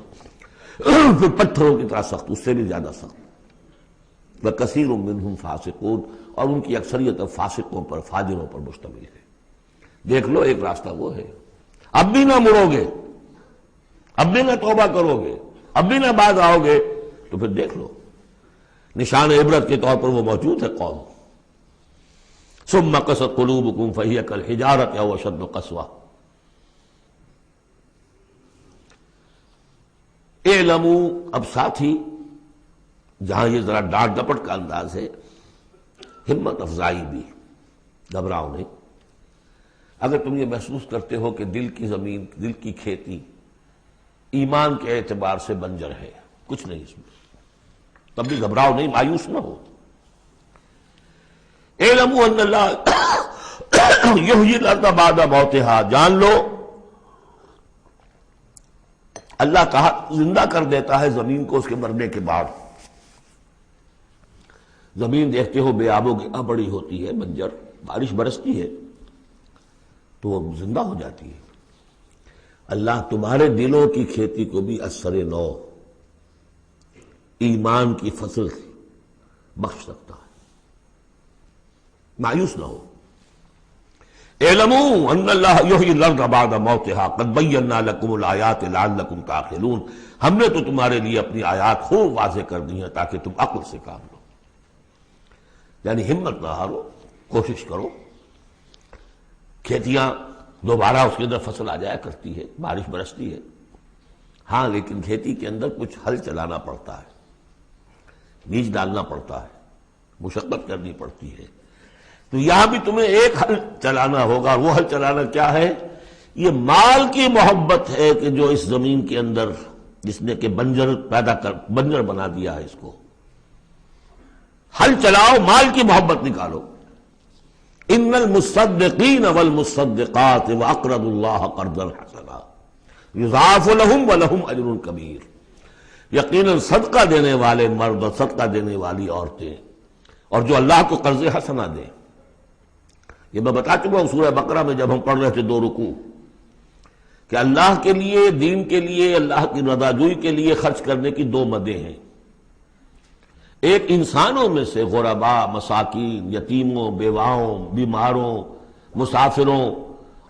پھر پتھروں کی طرح سخت، اس سے بھی زیادہ سخت. وَكَثِيرٌ مِّنْهُمْ فَاسِقُونَ، اور ان کی اکثریت فاسقوں پر، فاجروں پر مشتمل ہے. دیکھ لو ایک راستہ وہ ہے، اب بھی نہ مڑو گے، اب بھی نہ توبہ کرو گے، اب بھی نہ باز آؤ گے، تو پھر دیکھ لو نشان عبرت کے طور پر وہ موجود ہے قوم. ثم قست قلوبکم فہی کالحجارۃ او اشد قسوہ. اعلموا، اب ساتھ ہی جہاں یہ ذرا ڈانٹ ڈپٹ کا انداز ہے، ہمت افزائی بھی، گھبراؤ نہیں. اگر تم یہ محسوس کرتے ہو کہ دل کی زمین، دل کی کھیتی ایمان کے اعتبار سے بنجر ہے، کچھ نہیں اس میں، تب بھی گھبراؤ نہیں، مایوس نہ ہو. اعلموا ان اللہ یحیی الارض بعد موتها، جان لو اللہ کہا زندہ کر دیتا ہے زمین کو اس کے مرنے کے بعد. زمین دیکھتے ہو بے آب و گیا بڑی ہوتی ہے، بنجر، بارش برستی ہے تو وہ زندہ ہو جاتی ہے. اللہ تمہارے دلوں کی کھیتی کو بھی اثر نو، ایمان کی فصل بخش سکتا ہے. مایوس نہ ہو. اعلموا ان اللہ یحیی الارض بعد موتها قد بینا لکم الآیات لعلکم تعقلون، ہم نے تو تمہارے لیے اپنی آیات خوب واضح کر دی ہیں تاکہ تم عقل سے کام لو. یعنی ہمت نہ ہارو، کوشش کرو. کھیتیاں دوبارہ اس کے اندر فصل آ جایا کرتی ہے، بارش برستی ہے، ہاں لیکن کھیتی کے اندر کچھ ہل چلانا پڑتا ہے، بیج ڈالنا پڑتا ہے، مشقت کرنی پڑتی ہے. تو یہاں بھی تمہیں ایک ہل چلانا ہوگا. وہ ہل چلانا کیا ہے؟ یہ مال کی محبت ہے کہ جو اس زمین کے اندر جس نے کہ بنجر بنا دیا ہے، اس کو ہل چلاؤ، مال کی محبت نکالو. ان المصدقین والمصدقات واقرضوا اللہ قرضا حسنا یضاعف لهم ولهم اجر کبیر. یقیناً صدقہ دینے والے مرد اور صدقہ دینے والی عورتیں اور جو اللہ کو قرض حسنا دیں. یہ میں بتا چکا ہوں سورہ بقرہ میں جب ہم پڑھ رہے تھے 2 رکوع، کہ اللہ کے لیے، دین کے لیے، اللہ کی رضا جوئی کے لیے خرچ کرنے کی 2 مدیں ہیں. ایک انسانوں میں سے غرباء، مساکین، یتیموں، بیواؤں، بیماروں، مسافروں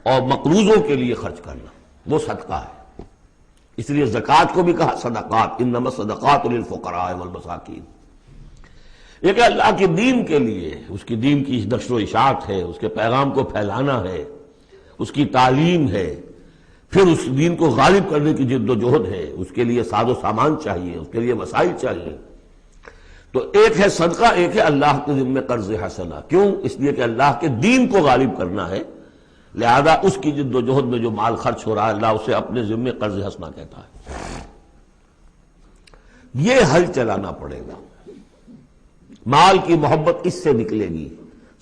اور مقروضوں کے لیے خرچ کرنا، وہ صدقہ ہے. اس لیے زکوٰۃ کو بھی کہا صدقات، انما الصدقات للفقراء والمساکین. یہ کہ اللہ کے دین کے لیے، اس کی دین کی نشر و اشاعت ہے، اس کے پیغام کو پھیلانا ہے، اس کی تعلیم ہے، پھر اس دین کو غالب کرنے کی جد و جہد ہے. اس کے لیے ساز و سامان چاہیے، اس کے لیے وسائل چاہیے. تو ایک ہے صدقہ، ایک ہے اللہ کے ذمہ قرض حسنہ. کیوں؟ اس لیے کہ اللہ کے دین کو غالب کرنا ہے، لہذا اس کی جد و جہد میں جو مال خرچ ہو رہا ہے اللہ اسے اپنے ذمہ قرض حسنہ کہتا ہے. یہ حل چلانا پڑے گا. مال کی محبت اس سے نکلے گی.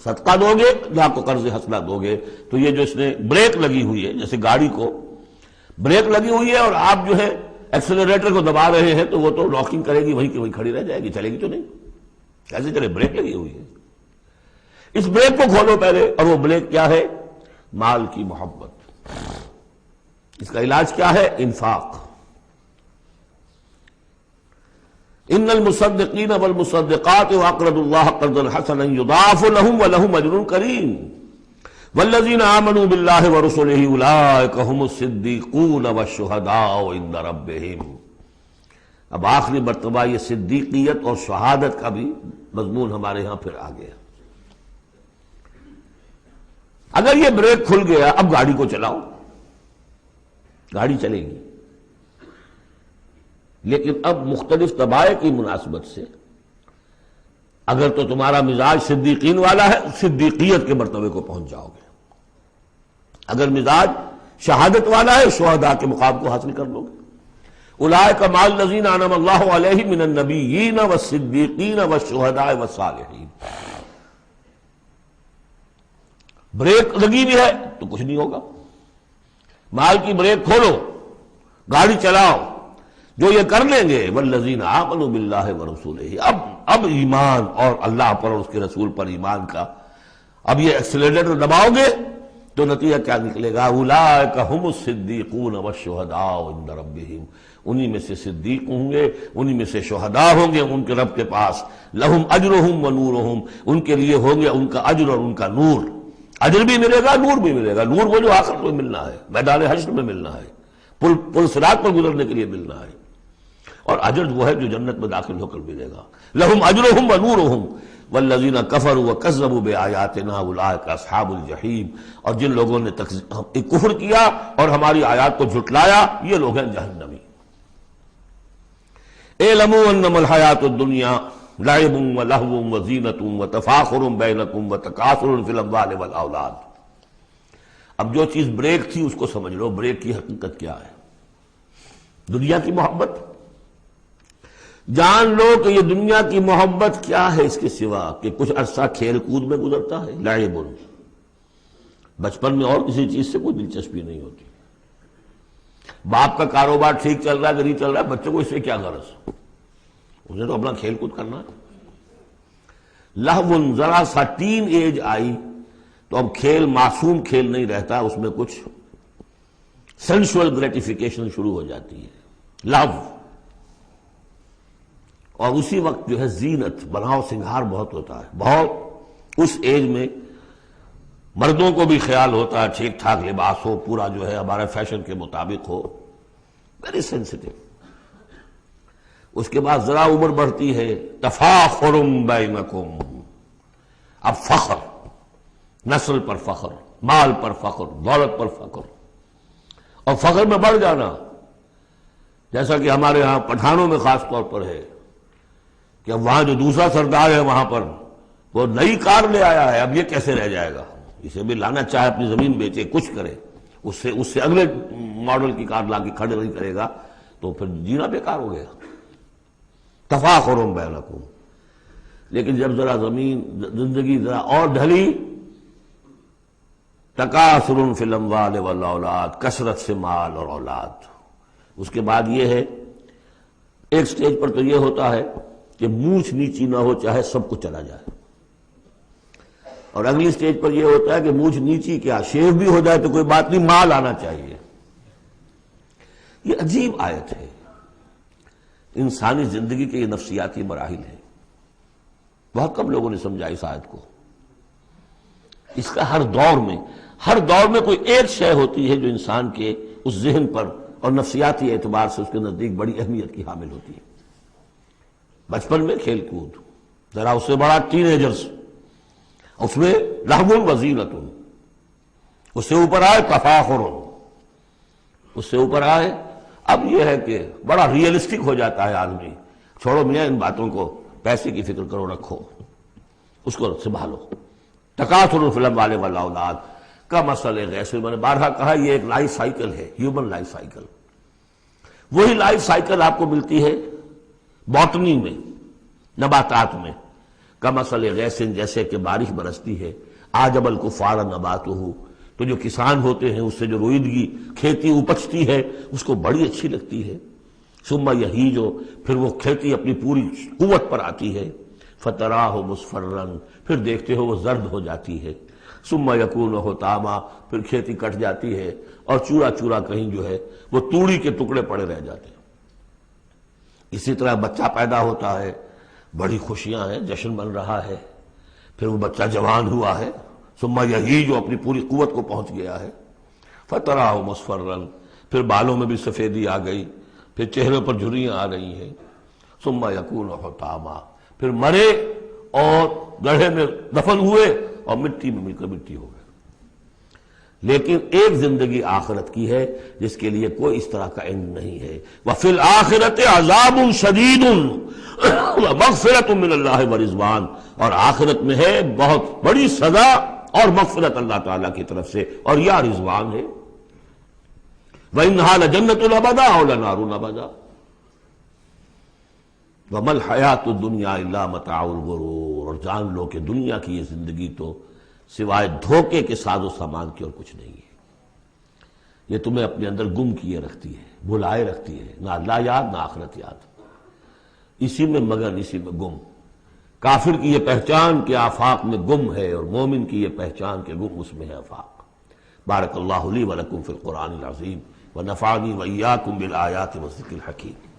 صدقہ دو گے، اللہ کو قرض حسنہ دو گے، تو یہ جو اس نے بریک لگی ہوئی ہے، جیسے گاڑی کو بریک لگی ہوئی ہے اور آپ جو ہے ایکسلریٹر کو دبا رہے ہیں تو وہ تو لاکنگ کرے گی، وہیں کی وہیں کھڑی رہ جائے گی، چلے گی تو نہیں. کیسے چلے؟ بریک لگی ہوئی ہے. اس بریک کو کھولو پہلے، اور وہ بریک کیا ہے؟ مال کی محبت. اس کا علاج کیا ہے؟ انفاق. ان المصدقین والمصدقات واقرضوا اللہ قرضا حسنا یضاعف لهم ولهم اجر کریم والذین آمنوا باللہ ورسلہ اولئک هم الصدیقون والشہداء عند ربہم. اب آخری مرتبہ یہ صدیقیت اور شہادت کا بھی مضمون ہمارے ہاں پھر آ گیا. اگر یہ بریک کھل گیا، اب گاڑی کو چلاؤ، گاڑی چلے گی. لیکن اب مختلف طبائع کی مناسبت سے اگر تو تمہارا مزاج صدیقین والا ہے، صدیقیت کے مرتبے کو پہنچ جاؤ گے. اگر مزاج شہادت والا ہے، شہداء کے مقام کو حاصل کر لو گے. اولئک مع الذین انعم اللہ علیہم من النبیین والصدیقین والشہداء والصالحین. بریک لگی بھی ہے تو کچھ نہیں ہوگا. مال کی بریک کھولو، گاڑی چلاؤ، جو یہ کر لیں گے والذین آمنوا باللہ ورسولہ. اب ایمان اور اللہ پر اور اس کے رسول پر ایمان کا اب یہ ایکسیلریٹر دباؤ گے تو نتیجہ کیا نکلے گا؟ اولئک ھم الصدیقون والشہداء عند ربہم. انہی میں سے صدیق ہوں گے، انہی میں سے شہداء ہوں گے ان کے رب کے پاس. لہم اجرہم ونورہم. ان کے لیے ہوں گے ان کا اجر اور ان کا نور. اجر بھی ملے گا، نور بھی ملے گا. نور وہ جو آخرت میں ملنا ہے، میدان حشر میں ملنا ہے، پل صراط پر گزرنے کے لیے ملنا ہے. اور اجر وہ ہے جو جنت میں داخل ہو کر ملے گا. لہم اجرہم ونورہم والذین کفروا وکذبوا بآیاتنا اولئک اصحاب الجحیم. اور جن لوگوں نے کفر کیا اور ہماری آیات کو جھٹلایا یہ لوگ ہیں جہنمی. اعلموا انما الحیاۃ الدنیا لعب ولہو وزینۃ وتفاخر بینکم وتکاثر فی الاموال والاولاد. اب جو چیز بریک تھی اس کو سمجھ لو. بریک کی حقیقت کیا ہے؟ دنیا کی محبت. جان لو کہ یہ دنیا کی محبت کیا ہے اس کے سوا کہ کچھ عرصہ کھیل کود میں گزرتا ہے. لعب، بچپن میں اور کسی چیز سے کوئی دلچسپی نہیں ہوتی. باپ کا کاروبار ٹھیک چل رہا ہے کہ نہیں چل رہا ہے، بچوں کو اس سے کیا غرض؟ اسے تو اپنا کھیل کود کرنا ہے. لہو، ذرا سا ٹین ایج آئی تو اب کھیل معصوم کھیل نہیں رہتا، اس میں کچھ سینشول گریٹیفیکیشن شروع ہو جاتی ہے. لہو. اور اسی وقت جو ہے زینت، بناؤ سنگھار بہت ہوتا ہے. بہت اس ایج میں مردوں کو بھی خیال ہوتا ہے ٹھیک ٹھاک لباس ہو، پورا جو ہے ہمارے فیشن کے مطابق ہو. Very sensitive. اس کے بعد ذرا عمر بڑھتی ہے، تفاخر بینکم. اب فخر، نسل پر فخر، مال پر فخر، دولت پر فخر. اور فخر میں بڑھ جانا، جیسا کہ ہمارے ہاں پٹھانوں میں خاص طور پر ہے کہ اب وہاں جو دوسرا سردار ہے وہاں پر وہ نئی کار لے آیا ہے، اب یہ کیسے رہ جائے گا؟ اسے بھی لانا چاہے اپنی زمین بیچے، کچھ کرے، اس سے اگلے ماڈل کی کار لا کے کھڑے نہیں کرے گا تو پھر جینا بیکار ہو گیا. تفاخر بینکم. لیکن جب ذرا زندگی ذرا اور ڈھلی، تکاثر فی الاموال والاولاد، کثرت سے مال اور اولاد. اس کے بعد یہ ہے، ایک سٹیج پر تو یہ ہوتا ہے کہ مونچھ نیچی نہ ہو چاہے سب کچھ چلا جائے، اور اگلی سٹیج پر یہ ہوتا ہے کہ مونچھ نیچی کیا، شیو بھی ہو جائے تو کوئی بات نہیں، مال آنا چاہیے. یہ عجیب آیت ہے. انسانی زندگی کے یہ نفسیاتی مراحل ہیں. بہت کم لوگوں نے سمجھا اس آیت کو. اس کا ہر دور میں کوئی ایک شے ہوتی ہے جو انسان کے اس ذہن پر اور نفسیاتی اعتبار سے اس کے نزدیک بڑی اہمیت کی حامل ہوتی ہے. بچپن میں کھیل کود، ذرا اس سے بڑا ٹین ایجرز، اس میں لہو وزینۃ. اس سے اوپر آئے تفاخر، اس سے اوپر آئے اب یہ ہے کہ بڑا ریئلسٹک ہو جاتا ہے آدمی. چھوڑو میاں ان باتوں کو، پیسے کی فکر کرو، رکھو، اس کو سنبھالو. تکاثر فی الاموال والاولاد کا مسئلہ غیث. میں نے بارہا کہا یہ ایک لائف سائیکل ہے، ہیومن لائف سائیکل. وہی لائف سائیکل آپ کو ملتی ہے باٹنی میں، نباتات میں. کا مسئلہ غیث، جیسے کہ بارش برستی ہے. اعجب الکفار نباتہ، تو جو کسان ہوتے ہیں اس سے جو روئیدگی کھیتی اپجتی ہے اس کو بڑی اچھی لگتی ہے. ثم یہیج، پھر وہ کھیتی اپنی پوری قوت پر آتی ہے. فتراہ مصفرا، پھر دیکھتے ہو وہ زرد ہو جاتی ہے. ثم یکون حطاما، پھر کھیتی کٹ جاتی ہے اور چورا چورا کہیں جو ہے وہ توڑی کے ٹکڑے پڑے رہ جاتے ہیں. اسی طرح بچہ پیدا ہوتا ہے، بڑی خوشیاں ہیں، جشن بن رہا ہے. پھر وہ بچہ جوان ہوا ہے، ثم یہی جو اپنی پوری قوت کو پہنچ گیا ہے. فتراہ مصفرا، پھر بالوں میں بھی سفیدی آ گئی، پھر چہرے پر جھریاں آ رہی ہیں. ثم یکون حطاما، پھر مرے اور گڑھے میں دفن ہوئے اور مٹی میں مل کر مٹی ہو گئے. لیکن ایک زندگی آخرت کی ہے جس کے لیے کوئی اس طرح کا اینڈ نہیں ہے. وفی الآخرۃ عذاب شدید ومغفرۃ من اللہ ورضوان، اور آخرت میں ہے بہت بڑی سزا اور مغفرت اللہ تعالیٰ کی طرف سے اور یا رضوان ہے. وَإِنَّهَا لَجَنَّةٌ أَبَدًا أَوْ لَنَارٌ أَبَدًا، وَمَا الْحَيَاةُ الدُّنْيَا إِلَّا مَتَاعُ الْغُرُورِ، اور جان لو کہ دنیا کی یہ زندگی تو سوائے دھوکے کے ساز و سامان کی اور کچھ نہیں ہے۔ یہ تمہیں اپنے اندر گم کیے رکھتی ہے، بھلائے رکھتی ہے، نہ اللہ یاد نہ آخرت یاد، اسی میں مگن، اسی میں گم۔ کافر کی یہ پہچان کہ آفاق میں گم ہے، اور مومن کی یہ پہچان کہ گم اس میں ہے آفاق۔ بارک اللہ لی ولکم فی القرآن العظیم ونفعنی وإیاکم بالآیات والذکر الحکیم۔